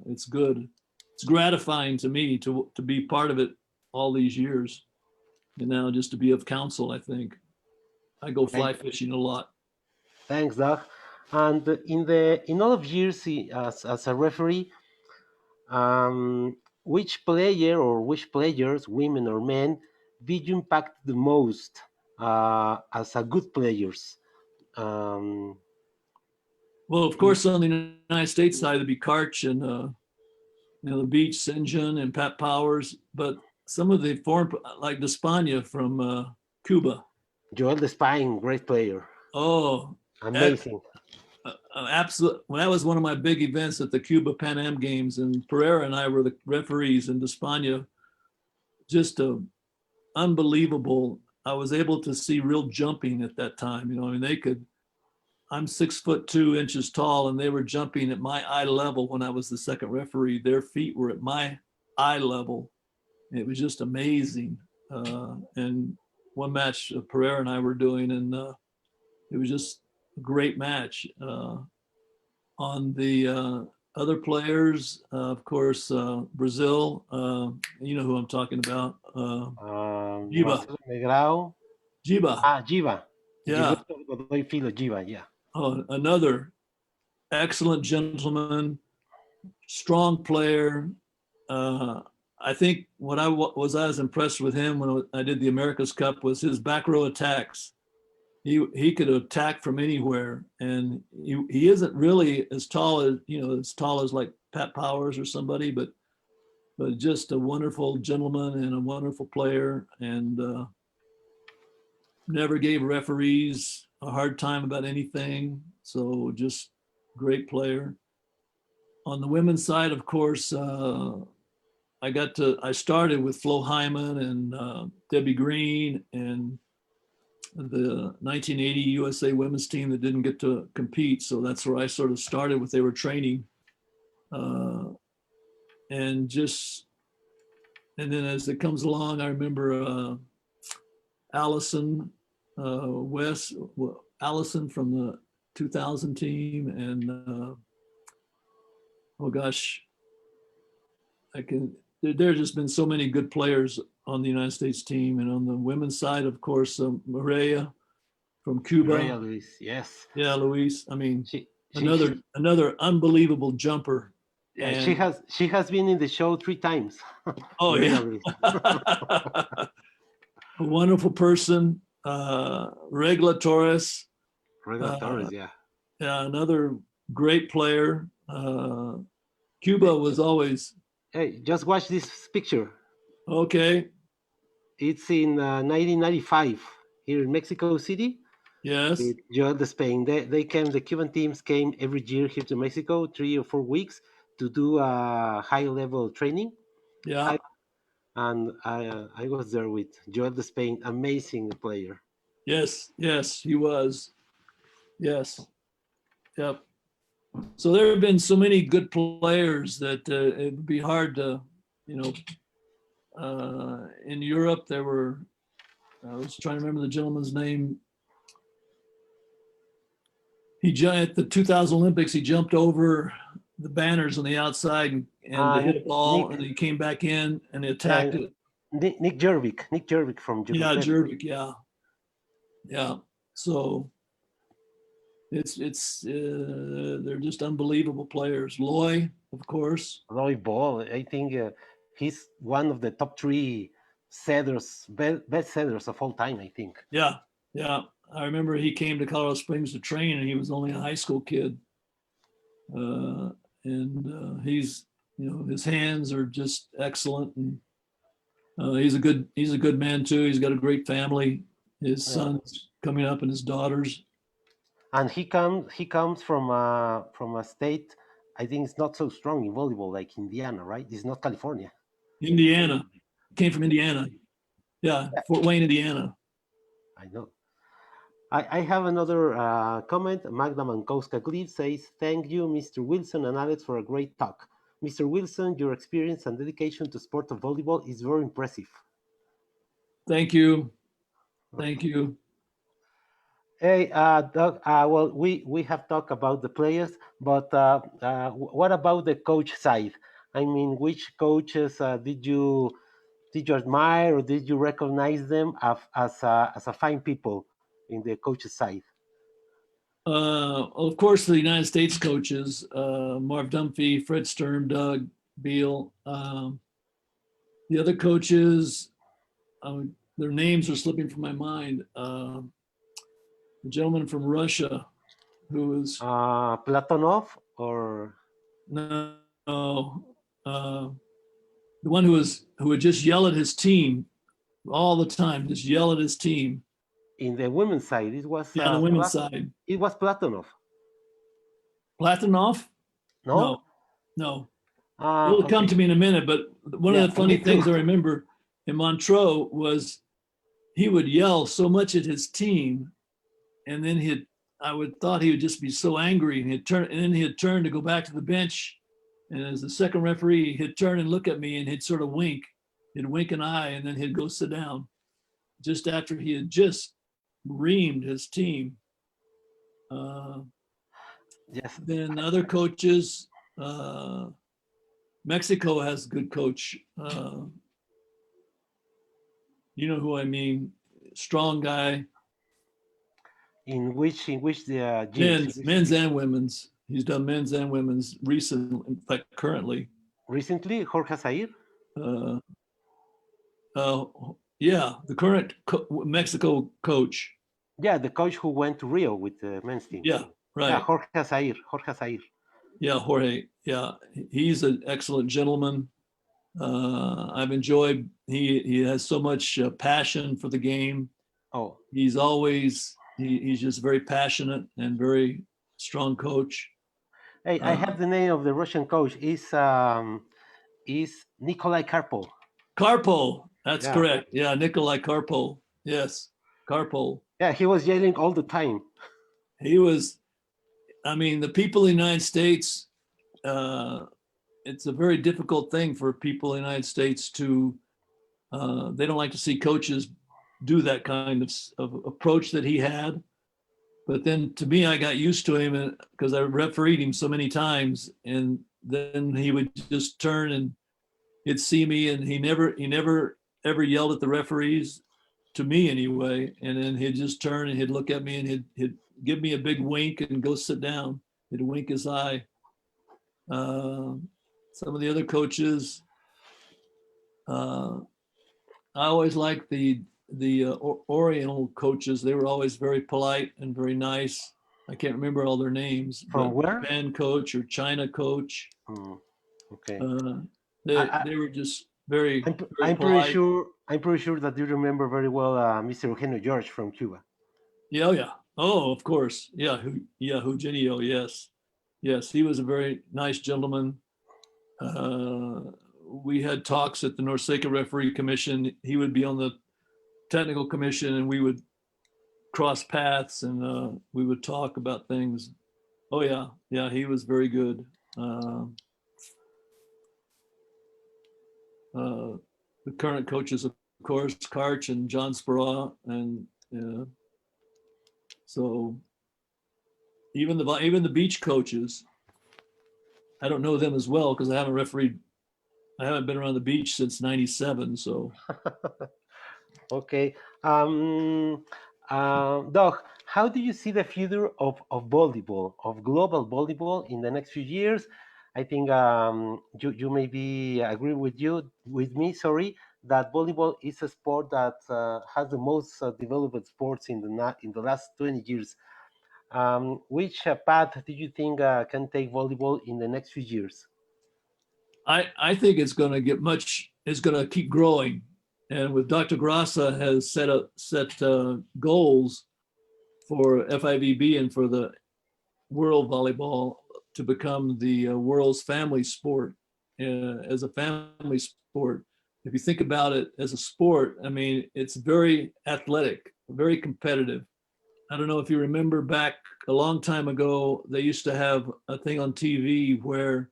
it's good. It's gratifying to me to be part of it all these years, and now just to be of counsel. I think I go fly Thank, fishing a lot. thanks, Doug. And in all of years as a referee, which player or which players, women or men, did you impact the most as a good players? Um, Well, of course, on the United States side, it'd be Karch and the Beach, Sinjun, and Pat Powers. But some of the foreign, like Despania from Cuba. Joel Despine, great player, Oh, amazing. absolutely. Well, that was one of my big events at the Cuba Pan Am Games, and Pereira and I were the referees, and Despania, just unbelievable. I was able to see real jumping at that time. I mean, they could. I'm 6'2" tall, and they were jumping at my eye level when I was the second referee. Their feet were at my eye level. It was just amazing. And one match Pereira and I were doing, and it was just a great match. On the other players, of course, Brazil, you know who I'm talking about. Jiba. Marcelo Negrão. Jiba. Ah, Giva. Yeah. Gilberto Godoy Filho, Giva, yeah. Oh, another excellent gentleman, strong player. I think what I was impressed with him when I did the America's Cup was his back row attacks. He could attack from anywhere, and he isn't really as tall as like Pat Powers or somebody, but just a wonderful gentleman and a wonderful player, and never gave referees a hard time about anything. So just great player. On the women's side, of course, I started with Flo Hyman and Debbie Green and the 1980 USA women's team that didn't get to compete. So that's where I sort of started with, they were training. And then as it comes along, I remember Allison Allison from the 2000 team, and oh gosh, there's just been so many good players on the United States team. And on the women's side, of course, Maria from Cuba. Luis, yes. Yeah, Luis. I mean, She, she, she, another unbelievable jumper. yeah, And she has been in the show 3 times. oh yeah, a wonderful person. Regla Torres. Regulators, yeah. Yeah, another great player. Cuba was always Hey, just watch this picture. okay. It's in 1995 here in Mexico City Yes. with Joel de Spain. The Cuban teams came every year here to Mexico, 3 or 4 weeks to do a high level training. Yeah. And I was there with Joel de Spain, amazing player. Yes. Yes, he was. Yes. Yep. So there have been so many good players that it would be hard to, in Europe, I was trying to remember the gentleman's name. At the 2000 Olympics, he jumped over the banners on the outside and hit a ball, and he came back in and he attacked it. Nick Jervik from Yeah, Yugoslavia. Jervik, yeah. So it's they're just unbelievable players. Loy, of course. Volleyball, I think he's one of the top 3 setters, best setters of all time, I think. Yeah. I remember he came to Colorado Springs to train, and he was only a high school kid. And he's, his hands are just excellent. And He's a good man too. He's got a great family. His Yeah. son's coming up and his daughters. And he comes from a state. I think it's not so strong in volleyball like Indiana, right? It's not California. Indiana, came from Indiana. Yeah, Yeah, Fort Wayne, Indiana. I know. I have another comment. Magda Mankowska Gleave says, "Thank you, Mr. Wilson and Alex, for a great talk. Mr. Wilson, your experience and dedication to sport of volleyball is very impressive." Thank you. Thank you. Hey, Doug. Well, we have talked about the players, but what about the coach side? I mean, which coaches did you admire or did you recognize them as a fine people in the coaches side? Of course, the United States coaches, Marv Dunphy, Fred Stern, Doug Beal. The other coaches, their names are slipping from my mind. The gentleman from Russia who was, Platonov or no, uh, the one who would just yell at his team all the time, just yell at his team. in the women's side, Yeah, on the women's side. it was Platonov. Platonov? No. No, no. It'll come Okay. to me in a minute, but one of Yeah, the funny me too. things I remember in Montreux was he would yell so much at his team, and then I would thought he would just be so angry, and then he'd turn to go back to the bench, and as the second referee, he'd turn and look at me, and he'd sort of wink, he'd wink an eye, and then he'd go sit down, just after he had just reamed his team. Yes. Then other coaches, Mexico has a good coach. You know who I mean? Strong guy. In which the gyms? Men's and women's. He's done men's and women's recently, in fact, currently. Recently, Jorge Zaire. Uh, yeah, the current Mexico coach. Yeah, the coach who went to Rio with the men's team. Yeah, right. Yeah, Jorge Zaire. Jorge Zaire. Yeah, Jorge. Yeah, he's an excellent gentleman. I've enjoyed. He has so much passion for the game. Oh, He's always he's just very passionate and very strong coach. hey, I have the name of the Russian coach. Is Nikolai Karpov. Karpov. That's Yeah. correct. Yeah, Nikolai Karpov. Yes, Karpov. Yeah, he was yelling all the time. He was. I mean, the people in the United States. It's a very difficult thing for people in the United States to. They don't like to see coaches do that kind of approach that he had. But then to me, I got used to him because I refereed him so many times, and then he would just turn and he'd see me, and he never ever yelled at the referees, to me anyway. And then he'd just turn and he'd look at me and he'd give me a big wink and go sit down. He'd wink his eye. Some of the other coaches, I always liked the Oriental coaches. They were always very polite and very nice. I can't remember all their names. From where? Japan coach or China coach. Okay. They were just very, I'm polite. pretty sure. I'm pretty sure that you remember very well Mr. Eugenio George from Cuba. Yeah, yeah. Oh, of course. Yeah, Eugenio. Yes, yes. He was a very nice gentleman. We had talks at the NORCECA referee commission. He would be on the technical commission, and we would cross paths, and we would talk about things. Oh yeah, yeah. He was very good. The current coaches, of course, Karch and John Spara, and so even the beach coaches, I don't know them as well because I haven't been around the beach since '97. So Okay. Doug, how do you see the future of volleyball, of global volleyball in the next few years? I think you maybe agree with me, sorry, that volleyball is a sport that has the most developed sports in the last 20 years. Which path do you think can take volleyball in the next few years? I think it's going to keep growing. And with Dr. Grassa has set goals for FIVB and for the world volleyball to become the world's family sport as a family sport. If you think about it as a sport, I mean, it's very athletic, very competitive. I don't know if you remember back a long time ago, they used to have a thing on TV where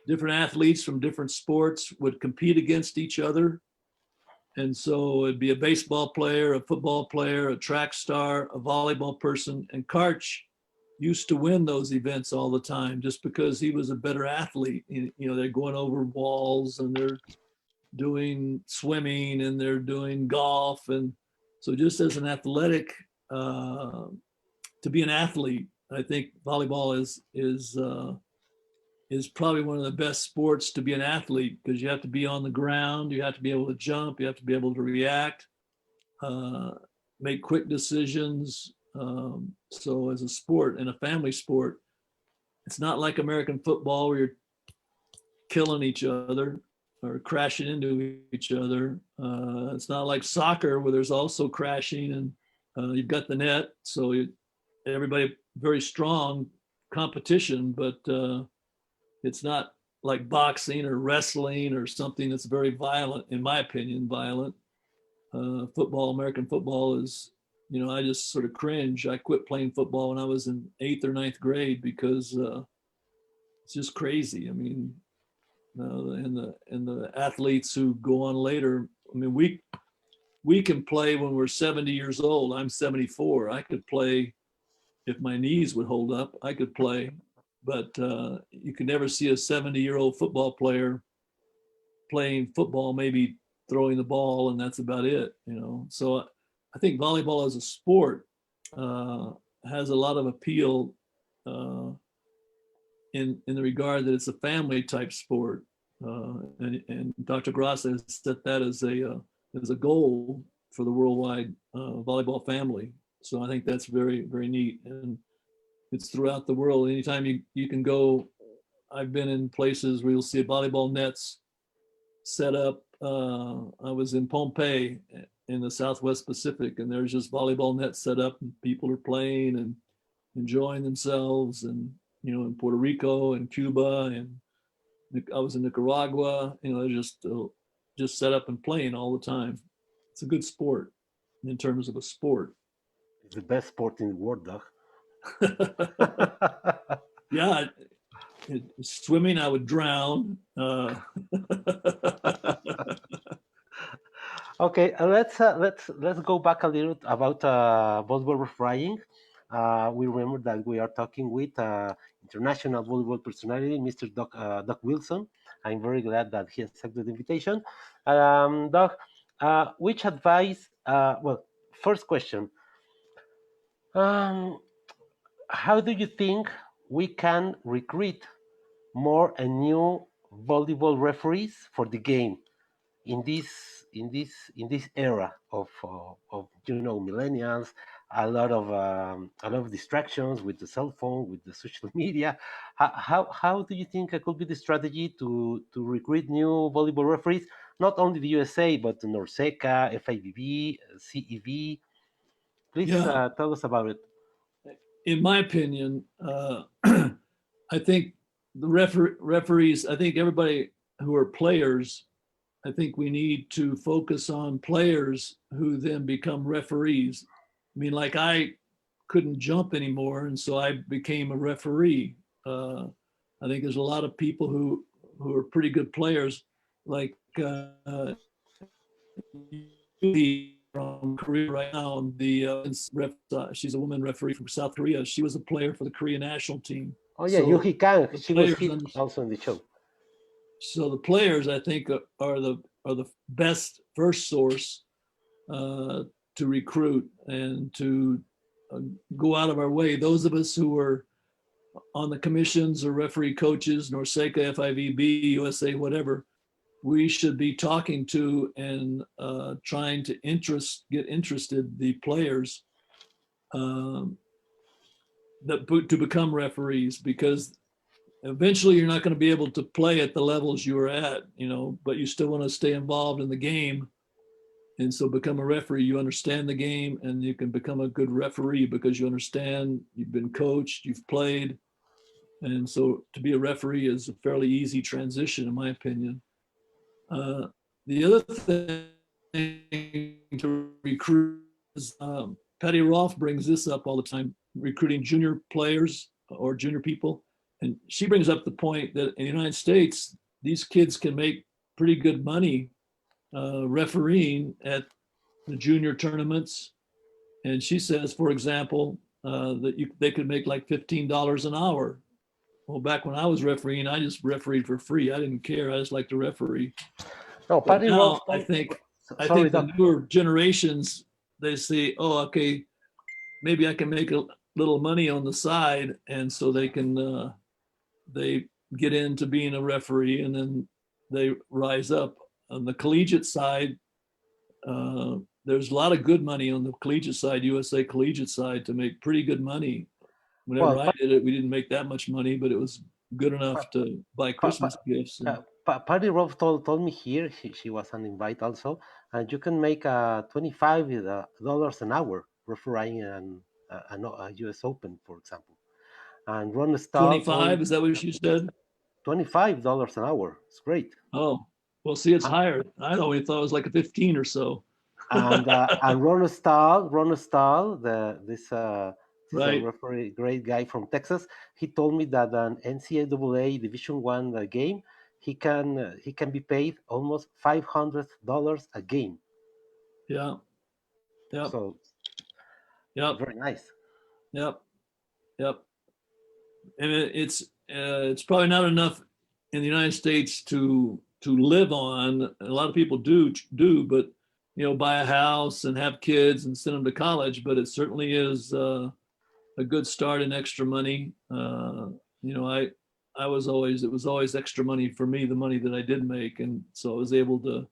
different athletes from different sports would compete against each other. And so it'd be a baseball player, a football player, a track star, a volleyball person. And Karch used to win those events all the time just because he was a better athlete. You know, they're going over walls and they're doing swimming and they're doing golf. And so just as an athletic, to be an athlete, I think volleyball is probably one of the best sports to be an athlete because you have to be on the ground, you have to be able to jump, you have to be able to react, uh, make quick decisions. So as a sport and a family sport, it's not like American football where you're killing each other or crashing into each other. It's not like soccer where there's also crashing and you've got the net, so everybody very strong competition, but it's not like boxing or wrestling or something that's very violent, in my opinion, violent. Football, American football is, you know, I just sort of cringe. I quit playing football when I was in 8th or 9th grade because it's just crazy. I mean, and the athletes who go on later, I mean, we can play when we're 70 years old. I'm 74. I could play if my knees would hold up. I could play, but you can never see a 70-year-old football player playing football, maybe throwing the ball, and that's about it. You know, so I think volleyball as a sport has a lot of appeal uh, in the regard that it's a family type sport, and Dr. Gross has set that as a goal for the worldwide volleyball family. So I think that's very very neat, and it's throughout the world. Anytime you can go, I've been in places where you'll see volleyball nets set up. I was in Pompeii in the Southwest Pacific, and there's just volleyball nets set up, and people are playing and enjoying themselves. And you know, in Puerto Rico and Cuba, and I was in Nicaragua. You know, they're just set up and playing all the time. It's a good sport in terms of a sport. It's the best sport in the world, dog. Yeah, swimming, I would drown. Okay, let's go back a little about volleyball refereeing. We remember that we are talking with international volleyball personality, Mr. Doc Wilson. I'm very glad that he accepted the invitation. Doc, which advice? Well, first question: um, how do you think we can recruit more and new volleyball referees for the game in this era of millennials, a lot of distractions with the cell phone, with the social media. How do you think it could be the strategy to recruit new volleyball referees, not only the USA but the NORCECA, FIVB, CEV? Please Yeah, tell us about it. in my opinion, I think the referees, I think everybody who are players, I think we need to focus on players who then become referees. I mean, like I couldn't jump anymore, and so I became a referee. I think there's a lot of people who are pretty good players, like from Korea right now. She's a woman referee from South Korea. She was a player for the Korea national team. Oh yeah, So Yuki Kang. the She was players, hit also in the show. so the players, I think, are the best first source uh, to recruit and to uh, go out of our way. Those of us who are on the commissions or referee coaches, NORCECA, FIVB, USA, whatever, we should be talking to and trying to get interested the players um, to become referees, because eventually you're not going to be able to play at the levels you were at, you know, but you still want to stay involved in the game. And so become a referee, you understand the game, and you can become a good referee because you understand, you've been coached, you've played. And so to be a referee is a fairly easy transition, in my opinion. The other thing to recruit is Patty Rolfe brings this up all the time, recruiting junior players or junior people. And she brings up the point that in the United States, these kids can make pretty good money refereeing at the junior tournaments. And she says, for example, that they could make like $15 an hour. Well, back when I was refereeing, I just refereed for free. I didn't care. I just liked to referee. No, But Patty Rolfe. now I think Sorry, the Doc. newer generations, they see, oh, okay, maybe I can make a little money on the side, and so they can they get into being a referee, and then they rise up. On the collegiate side, there's a lot of good money on the collegiate side, USA collegiate side, to make pretty good money. Whenever Well, I did it, we didn't make that much money, but it was good enough to buy Pa- Christmas Pa- gifts. And Patty Rolfe told me here, she was an invite also, and you can make $25 an hour refereeing a US Open, for example. And Ron Stahl told 25, is that what she said? $25 an hour. It's great. Oh, well, see, it's Uh, higher. I always thought it was like a 15 or so. and Ron Stahl, this Right. referee, great guy from Texas. He told me that an NCAA Division One game, he can be paid almost $500 a game. Yeah. Yep. So Yep. very nice. Yep. Yep. And it's probably not enough in the United States to live on. A lot of people do, but buy a house and have kids and send them to college. But it certainly is a good start in extra money. I was always, it was always extra money for me, the money that I did make, and so I was able to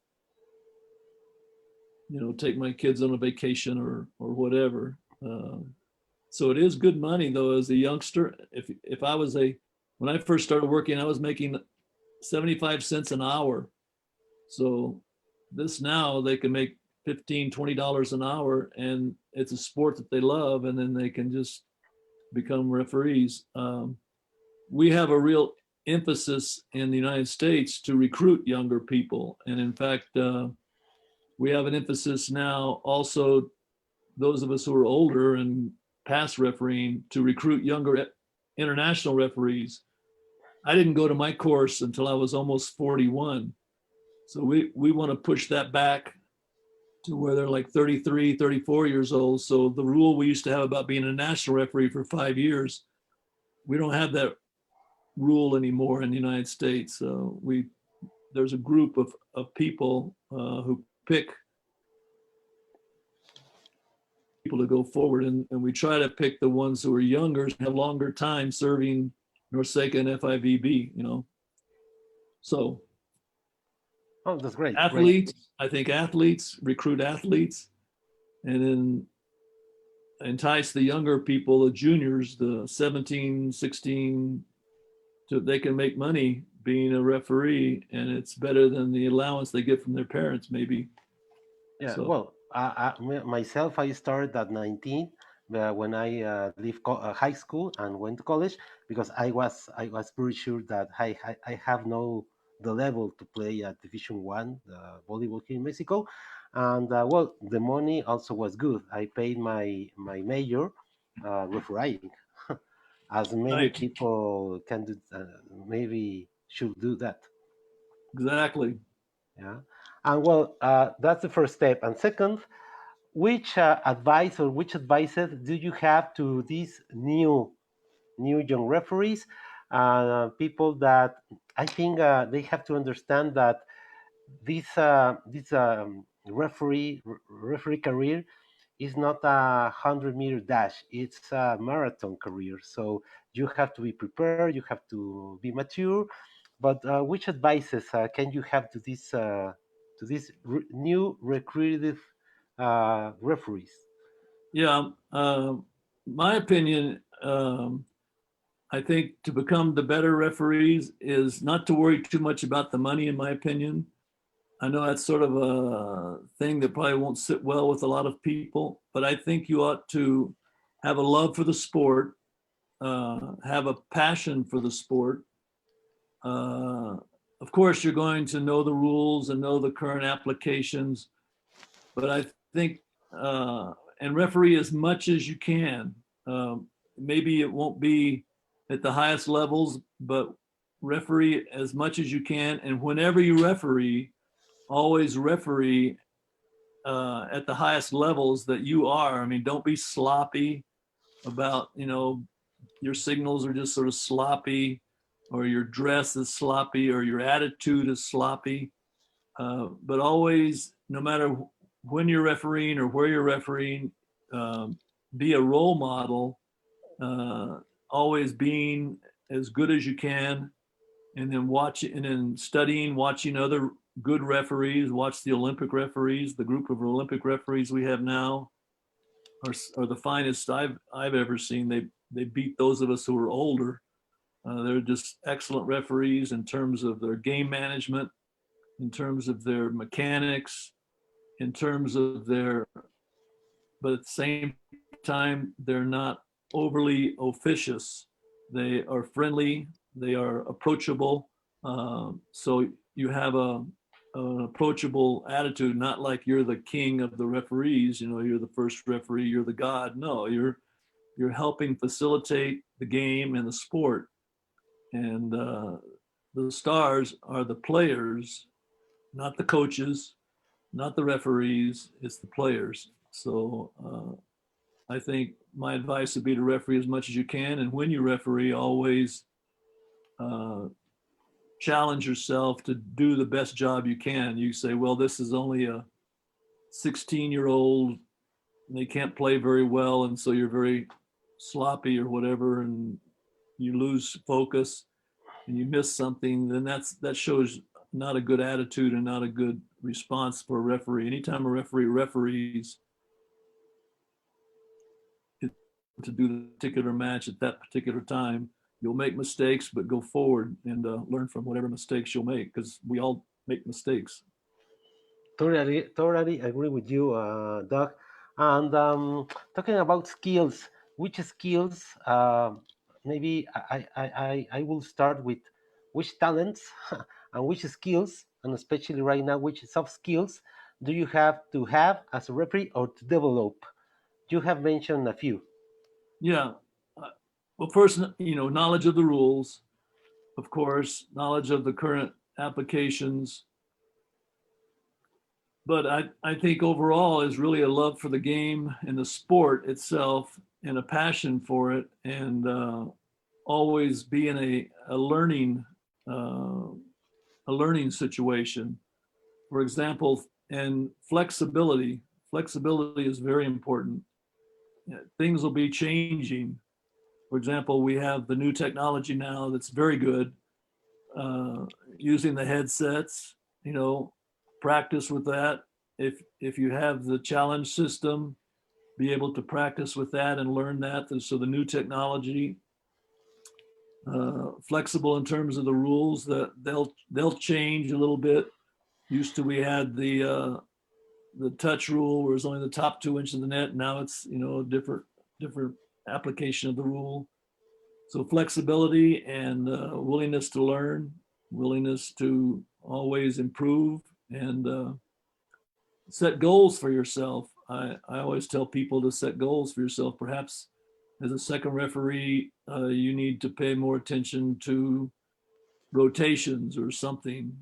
take my kids on a vacation or whatever. So it is good money though as a youngster. If I was when I first started working, I was making 75 cents an hour. So this now they can make $15-20 an hour, and it's a sport that they love, and then they can just become referees. We have a real emphasis in the United States to recruit younger people, and in fact, we have an emphasis now also, those of us who are older and past refereeing, to recruit younger international referees. I didn't go to my course until I was almost 41. So we want to push that back to where they're like 33, 34 years old. So the rule we used to have about being a national referee for 5 years, we don't have that rule anymore in the United States. So there's a group of people who pick people to go forward, and we try to pick the ones who are younger and have longer time serving NORCECA and FIVB, So Oh, that's great. Great. athletes, I think athletes, recruit athletes, and then entice the younger people, the juniors, the 17, 16, they can make money being a referee, and it's better than the allowance they get from their parents, maybe. Yeah. So, Well, myself, I started at 19 when I left high school and went to college because I was pretty sure that I have no the level to play at Division One volleyball here in Mexico, and well, the money also was good. I paid my major refereeing, as many right, people can do. Maybe should do that. exactly. Yeah, and well, that's the first step. And second, which advice or which advices do you have to these new young referees, people that I think they have to understand that this referee career is not a 100-meter dash, it's a marathon career, so you have to be prepared, you have to be mature. But which advices can you have to these new recruited referees? Yeah, my opinion, I think to become the better referees is not to worry too much about the money, in my opinion. I know that's sort of a thing that probably won't sit well with a lot of people, but I think you ought to have a love for the sport, have a passion for the sport. Uh, of course, you're going to know the rules and know the current applications, but I think, and referee as much as you can. Maybe it won't be at the highest levels, but referee as much as you can. And whenever you referee, always referee at the highest levels that you are. I mean, don't be sloppy about, your signals are just sort of sloppy, or your dress is sloppy, or your attitude is sloppy. But always, no matter when you're refereeing or where you're refereeing, be a role model, always being as good as you can, and then and then studying, watching other good referees, watch the Olympic referees. The group of Olympic referees we have now are the finest I've ever seen. They beat those of us who are older. They're just excellent referees in terms of their game management, in terms of their mechanics, in terms of but at the same time, they're not overly officious. They are friendly, they are approachable. So you have an approachable attitude, not like you're the king of the referees, you're the first referee, you're the god. No, you're helping facilitate the game and the sport. And the stars are the players, not the coaches, not the referees, it's the players. So I think my advice would be to referee as much as you can. And when you referee, always challenge yourself to do the best job you can. You say, well, this is only a 16-year-old, and they can't play very well. And so you're very sloppy or whatever, and you lose focus and you miss something, then that shows not a good attitude and not a good response for a referee. Anytime a referee referees to do the particular match at that particular time, you'll make mistakes, but go forward and learn from whatever mistakes you'll make, because we all make mistakes. Totally agree with you, Doug. And talking about skills, which skills? Maybe I will start with which talents and which skills, and especially right now, which soft skills do you have to have as a referee or to develop? You have mentioned a few. Yeah. Well, first, knowledge of the rules, of course, knowledge of the current applications. But I think overall is really a love for the game and the sport itself, and a passion for it, and always be in a learning situation. For example, and flexibility. Flexibility is very important. Things will be changing. For example, we have the new technology now that's very good. Using the headsets, practice with that. If you have the challenge system, be able to practice with that and learn that. So the new technology, flexible in terms of the rules, that they'll change a little bit. Used to we had the touch rule where it's only the top 2 inches of the net. Now it's a different application of the rule. So flexibility and willingness to learn, willingness to always improve, and set goals for yourself. I always tell people to set goals for yourself. Perhaps as a second referee, you need to pay more attention to rotations or something.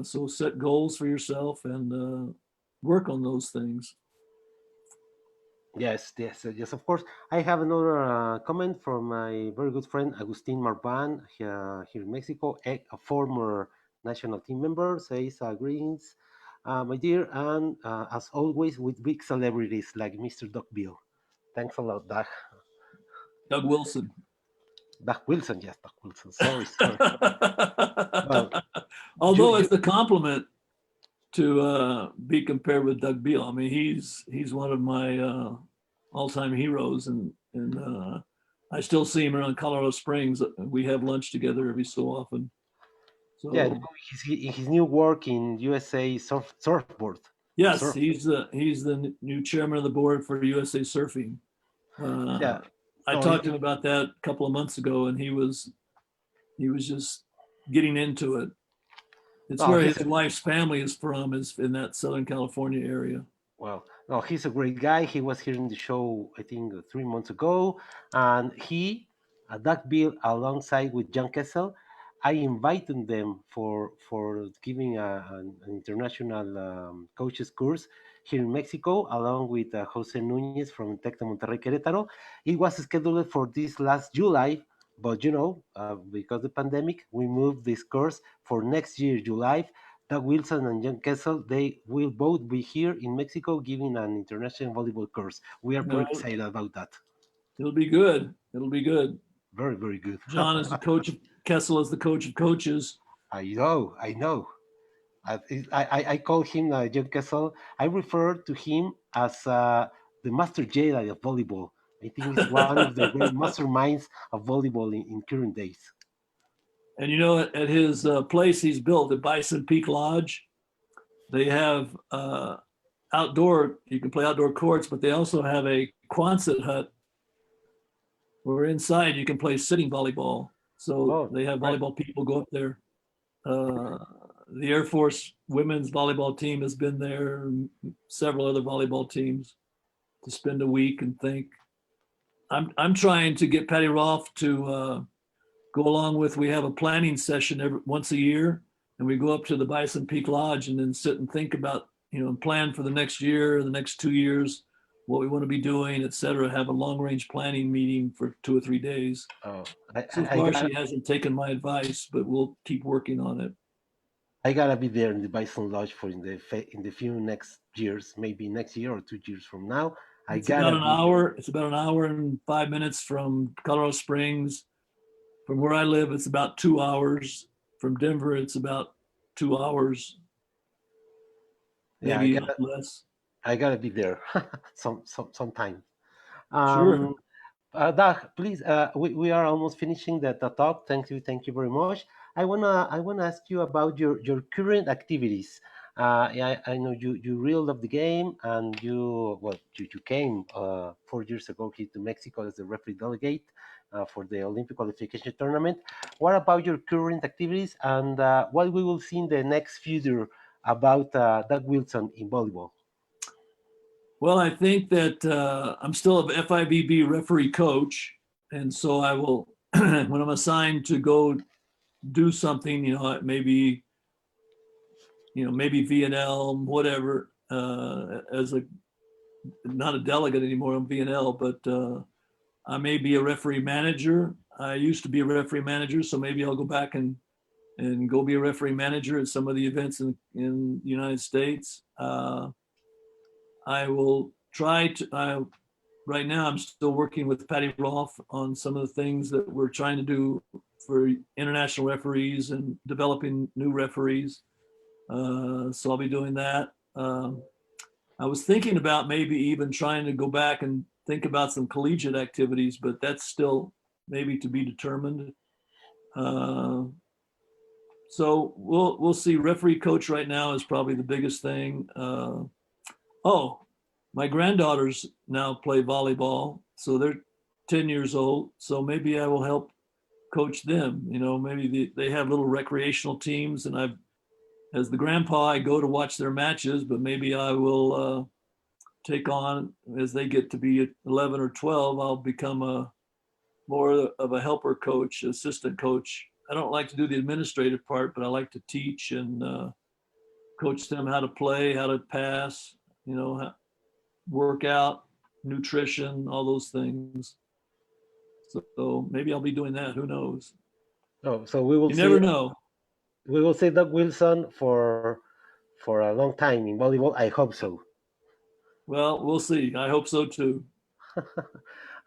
So set goals for yourself and work on those things. Yes, yes, yes, of course. I have another comment from my very good friend Agustin Marban here in Mexico, a former national team member. Says, greetings, my dear, and as always, with big celebrities like Mr. Doc Bill. Thanks a lot, Doug. Doug Wilson. Doug Wilson, yes, Doug Wilson. Sorry, sorry. Well, Although it's a compliment to be compared with Doug Beal. I mean, he's one of my all-time heroes, and I still see him around Colorado Springs. We have lunch together every so often. Yeah, So his new work in USA surfboard or yes, surf. he's the new chairman of the board for USA Surfing. Yeah, Uh, I no, talked to him about that a couple of months ago, and he was just getting into it. It's no, where he's his a wife's family is from, is in that Southern California area. well, no, he's a great guy. He was here in the show, I think, 3 months ago, and that bill alongside with John Kessel, I invited them for giving an international coaches course here in Mexico, along with Jose Nunez from Tec de Monterrey Querétaro. It was scheduled for this last July, but because the pandemic, we moved this course for next year, July. Doug Wilson and John Kessel, they will both be here in Mexico giving an international volleyball course. We are very No, excited about that. it'll be good. It'll be good. Very, very good. John is the coach of Kessel is the coach of coaches. I know. I call him John Kessel. I refer to him as the master Jedi of volleyball. I think he's one of the great masterminds of volleyball in current days. And at his place he's built at Bison Peak Lodge, they have outdoor. You can play outdoor courts, but they also have a Quonset hut where inside you can play sitting volleyball. So Oh, they have right. volleyball people go up there. Uh, the Air Force women's volleyball team has been there, and several other volleyball teams, to spend a week and think. I'm trying to get Patty Rolfe to go along with. We have a planning session once a year, and we go up to the Bison Peak Lodge and then sit and think about, and plan for the next year, the next 2 years, what we want to be doing, et cetera. Have a long range planning meeting for 2 or 3 days. Oh, So I far, got she hasn't taken my advice, but we'll keep working on it. I gotta be there in the Bison Lodge for in the few next years, maybe next year or 2 years from now. I It's about gotta an be there. hour. It's about an hour and 5 minutes from Colorado Springs. From where I live, it's about 2 hours. From Denver, it's about 2 hours, Yeah, maybe less. I gotta be there sometime. Sure. Um, Dag, please, we are almost finishing the talk. Thank you very much. I wanna ask you about your current activities. Yeah, I know you really love the game, and you came 4 years ago here to Mexico as the referee delegate for the Olympic qualification tournament. What about your current activities, and what we will see in the next future about Doug Wilson in volleyball? Well, I think that I'm still a FIVB referee coach. And so I will, when I'm assigned to go do something, maybe VNL, whatever, as not a delegate anymore on VNL, but I may be a referee manager. I used to be a referee manager, so maybe I'll go back and go be a referee manager at some of the events in the United States. I will try to. Right now, I'm still working with Patty Rolfe on some of the things that we're trying to do for international referees and developing new referees. So I'll be doing that. I was thinking about maybe even trying to go back and think about some collegiate activities, but that's still maybe to be determined. Uh, so we'll see. Referee coach right now is probably the biggest thing. Oh, my granddaughters now play volleyball, so they're 10 years old. So maybe I will help coach them. Maybe they have little recreational teams, and as the grandpa, I go to watch their matches, but maybe I will take on as they get to be 11 or 12. I'll become more of a helper coach, assistant coach. I don't like to do the administrative part, but I like to teach and coach them how to play, how to pass, workout, nutrition, all those things. So maybe I'll be doing that. Who knows? Oh, so we will You never see know. Doug Wilson for a long time in volleyball. I hope so. Well, we'll see. I hope so too.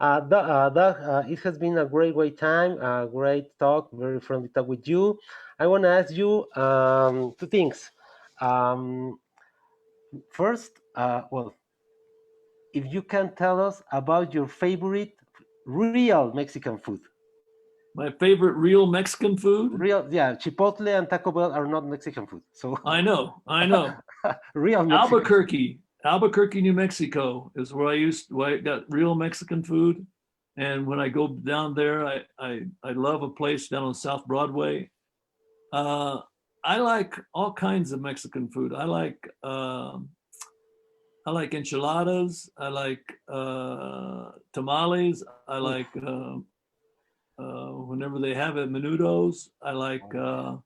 Doug, it has been a great time, a great talk, very friendly talk with you. I want to ask you two things. Um, First, if you can tell us about your favorite real Mexican food. My favorite real Mexican food. Real, yeah. Chipotle and Taco Bell are not Mexican food, so I know, I know. real Mexican food. Albuquerque, New Mexico is where I got real Mexican food. And when I go down there, I love a place down on South Broadway. Uh, I like all kinds of Mexican food. I like enchiladas. I like tamales. I like Oof. whenever they have it, menudos. Oof.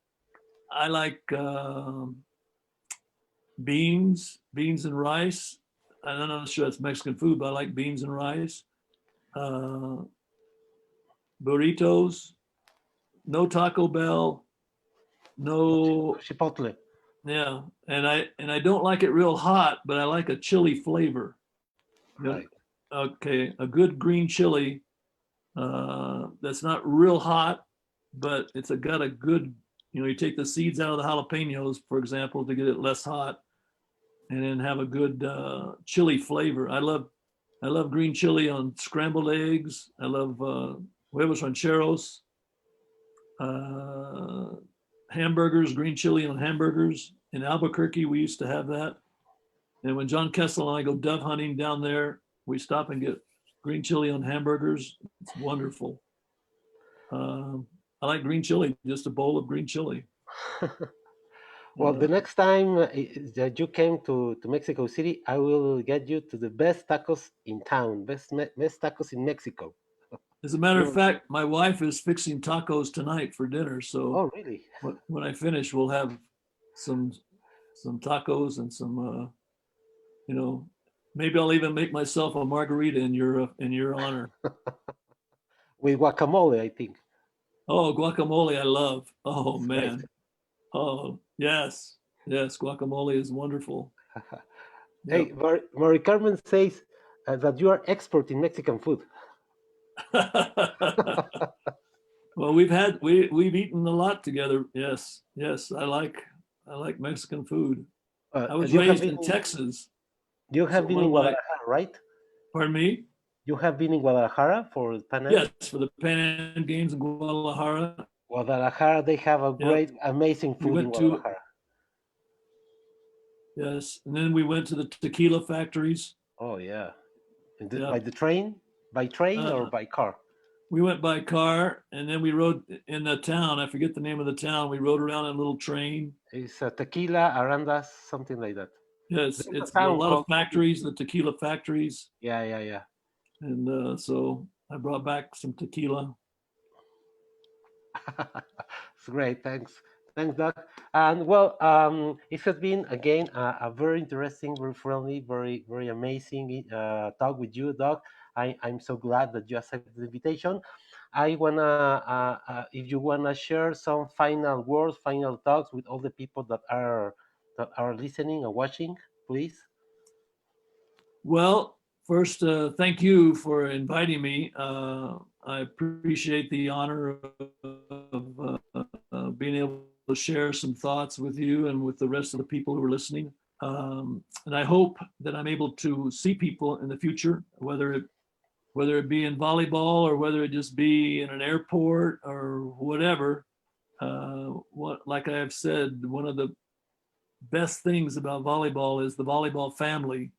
I like beans and rice. I'm not sure that's Mexican food, but I like beans and rice. Uh, Burritos. No Taco Bell. No No, Chipotle. yeah, and I don't like it real hot, but I like a chili flavor. You know, Right. okay, a good green chili that's not real hot, but got a good. You take the seeds out of the jalapenos, for example, to get it less hot, and then have a good chili flavor. I love green chili on scrambled eggs. I love huevos rancheros, uh, hamburgers, green chili on hamburgers. In Albuquerque, we used to have that. And when John Kessel and I go dove hunting down there, we stop and get green chili on hamburgers. It's wonderful. I like green chili, just a bowl of green chili. Well, the Uh, next time that you came to Mexico City, I will get you to the best tacos in town, best tacos in Mexico. as a matter of You're, fact, my wife is fixing tacos tonight for dinner. So oh, really? when I finish, we'll have some some tacos and some you know, maybe I'll even make myself a margarita in your honor. With guacamole, I think. Oh, guacamole, I love. Oh It's great. man. Oh yes, yes, guacamole is wonderful. Yep. Hey, Mari Carmen says that you are expert in Mexican food. Well, we've eaten a lot together. Yes, yes, I like Mexican food. I was You have raised been in Texas, you so have been one in of my Guadalajara, right? pardon me. You have been in Guadalajara for Pan Am. Yes, for the Pan Am Games in Guadalajara. Guadalajara, they have a Yep, great, amazing we food in went to Guadalajara. yes, and then we went to the tequila factories. Oh yeah, by Yep. the train, by train or Uh, by car. we went by car, and then we rode in the town. I forget the name of the town. We rode around in a little train. It's Tequila, Arandas, something like that. Yes, There's a it's a town lot of called Tequila. factories, the tequila factories, Yeah, yeah, yeah. and so I brought back some tequila. It's great. Thanks, Doc. And well, it has been again a very interesting, very friendly, very amazing talk with you, Doc. I'm so glad that you accepted the invitation. I wanna, if you wanna share some final words, final thoughts with all the people that are listening and watching, please. Well, first, thank you for inviting me. I appreciate the honor of being able to share some thoughts with you and with the rest of the people who are listening. And I hope that I'm able to see people in the future, whether it be in volleyball or whether it just be in an airport or whatever. Like I have said, one of the best things about volleyball is the volleyball family,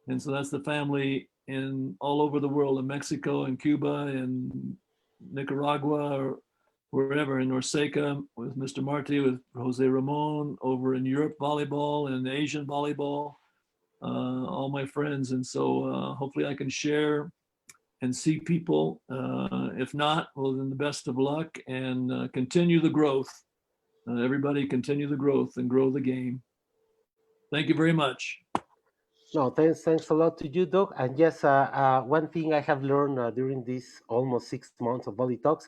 and so that's the family in all over the world, in Mexico and Cuba and Nicaragua or wherever, in NORCECA with Mr. Marti, with Jose Ramon, over in Europe volleyball and Asian volleyball, all my friends. And so hopefully I can share and see people. If not, well, then the best of luck and continue the growth. Everybody continue the growth and grow the game. Thank you very much. No, thanks a lot to you, Doc. And yes, one thing I have learned during these almost 6 months of Volley Talks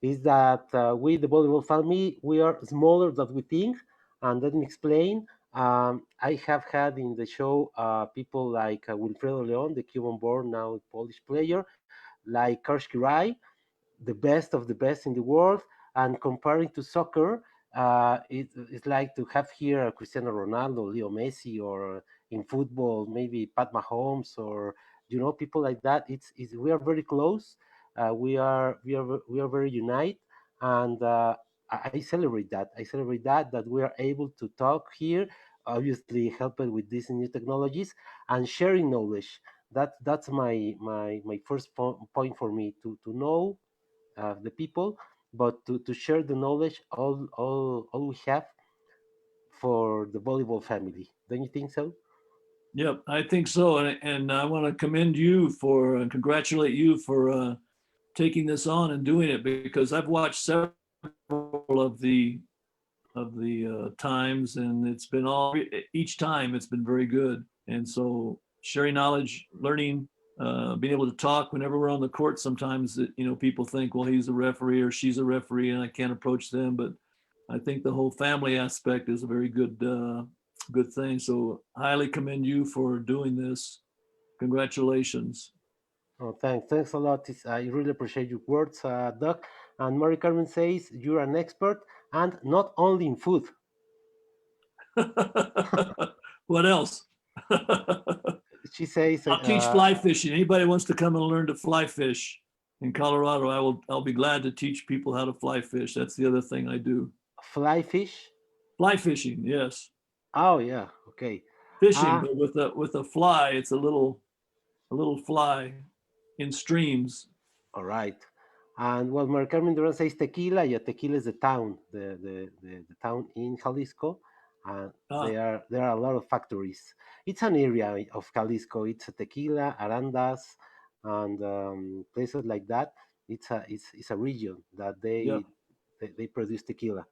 is that we, the volleyball family, we are smaller than we think. And let me explain. I have had in the show people like Wilfredo Leon, the Cuban-born now Polish player, like Karski Rai, the best of the best in the world. And comparing to soccer, it's like to have here Cristiano Ronaldo, Leo Messi, or in football maybe Pat Mahomes, or people like that. It's we are very close, We are very united, and I celebrate that. I celebrate that we are able to talk here, obviously helped with these new technologies and sharing knowledge. That's my first point for me to know the people, but to share the knowledge all we have for the volleyball family. Don't you think so? Yep, I think so. And I want to commend you for and congratulate you for taking this on and doing it because I've watched several of the times and it's been all each time it's been very good. And so sharing knowledge, learning, being able to talk whenever we're on the court. Sometimes people think, well, he's a referee or she's a referee, and I can't approach them. But I think the whole family aspect is a very good thing. So highly commend you for doing this. Congratulations. Oh, thanks a lot. I really appreciate your words, Doc. And Mary Carmen says you're an expert, and not only in food. What else? She says, I'll teach fly fishing. Anybody wants to come and learn to fly fish in Colorado, I'll be glad to teach people how to fly fish. That's the other thing I do. fly fish. Fly fishing, yes. Oh yeah, okay. Fishing, Ah, but with a fly, it's a little fly in streams. all right. And well, Mary Carmen Duran says tequila. Yeah, tequila is the town, the town in Jalisco. And Ah, there are a lot of factories. It's an area of Jalisco. It's a tequila, arandas, and places like that. It's a region that yep. they produce tequila.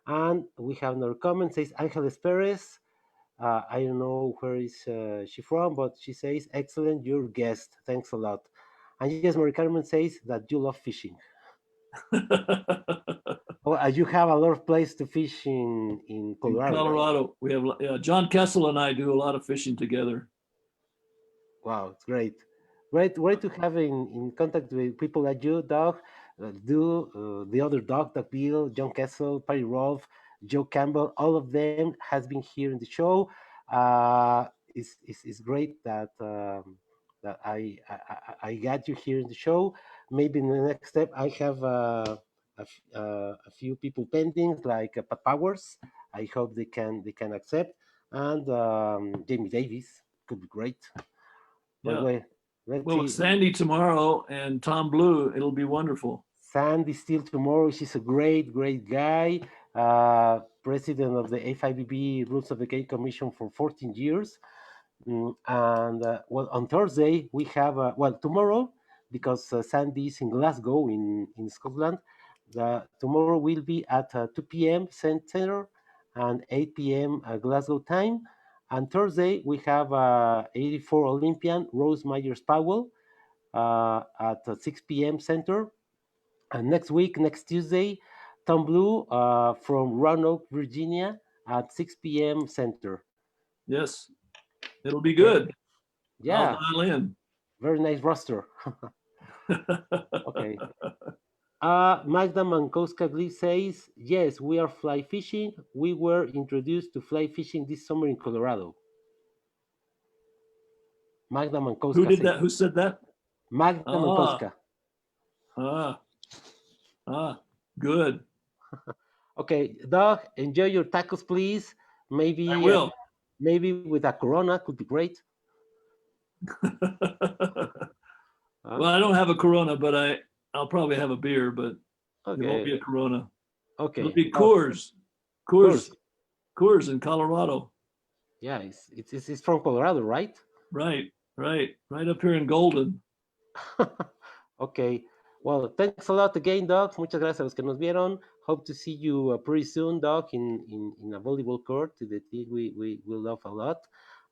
And we have another comment says Angeles Perez. I don't know where is she from, but she says, "Excellent, your guest. Thanks a lot." And yes, Mari Carmen says that you love fishing. Oh, you have a lot of place to fish in In Colorado, right? Colorado, we have John Kessel and I do a lot of fishing together. Wow, it's great. Great to have in contact with people like you, Doug, the other Doug, Doug Bill, John Kessel, Patty Rolfe, Joe Campbell, all of them has been here in the show. It's great that I got you here in the show. Maybe in the next step, I have a few people pending, like Pat Powers. I hope they can accept, and Jamie Davis could be great. But Yeah. wait, let's Well, with see. Sandy tomorrow and Tom Blue, it'll be wonderful. Sandy still tomorrow. She's a great guy. President of the FIVB Rules of the Game Commission for 14 years. And well, on Thursday we have well tomorrow because Sandy is in Glasgow in Scotland. Tomorrow will be at 2 p.m. Center and 8 p.m. Glasgow time. And Thursday we have 84 Olympian Rose Myers Powell at 6 p.m. Center. And next week, next Tuesday, Tom Blue from Roanoke, Virginia at 6 p.m. Center. Yes, it'll be Okay. good. I'll Yeah, dial in. very nice roster. Okay. Magda Mankowska Glee says, yes, we are fly fishing. We were introduced to fly fishing this summer in Colorado. Magda Who Mankowska did says. that? Who said that? Magda Ah, Mankowska. ah, good. Okay, Doug, enjoy your tacos, please. I Maybe, will. maybe with a Corona could be great. Well, I don't have a Corona, but I'll probably have a beer, but it won't be Okay, a Corona. It'll okay. be Well, Coors, of Coors, course. Coors in Colorado. Yeah, it's from Colorado, right? Right up here in Golden. Okay. Well, thanks a lot again, Doc. Muchas gracias a los que nos vieron. Hope to see you pretty soon, Doc, in a volleyball court, the thing we love a lot.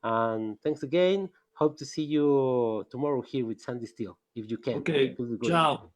And thanks again. Hope to see you tomorrow here with Sandy Steele, if you can. Okay, It will be great. ciao.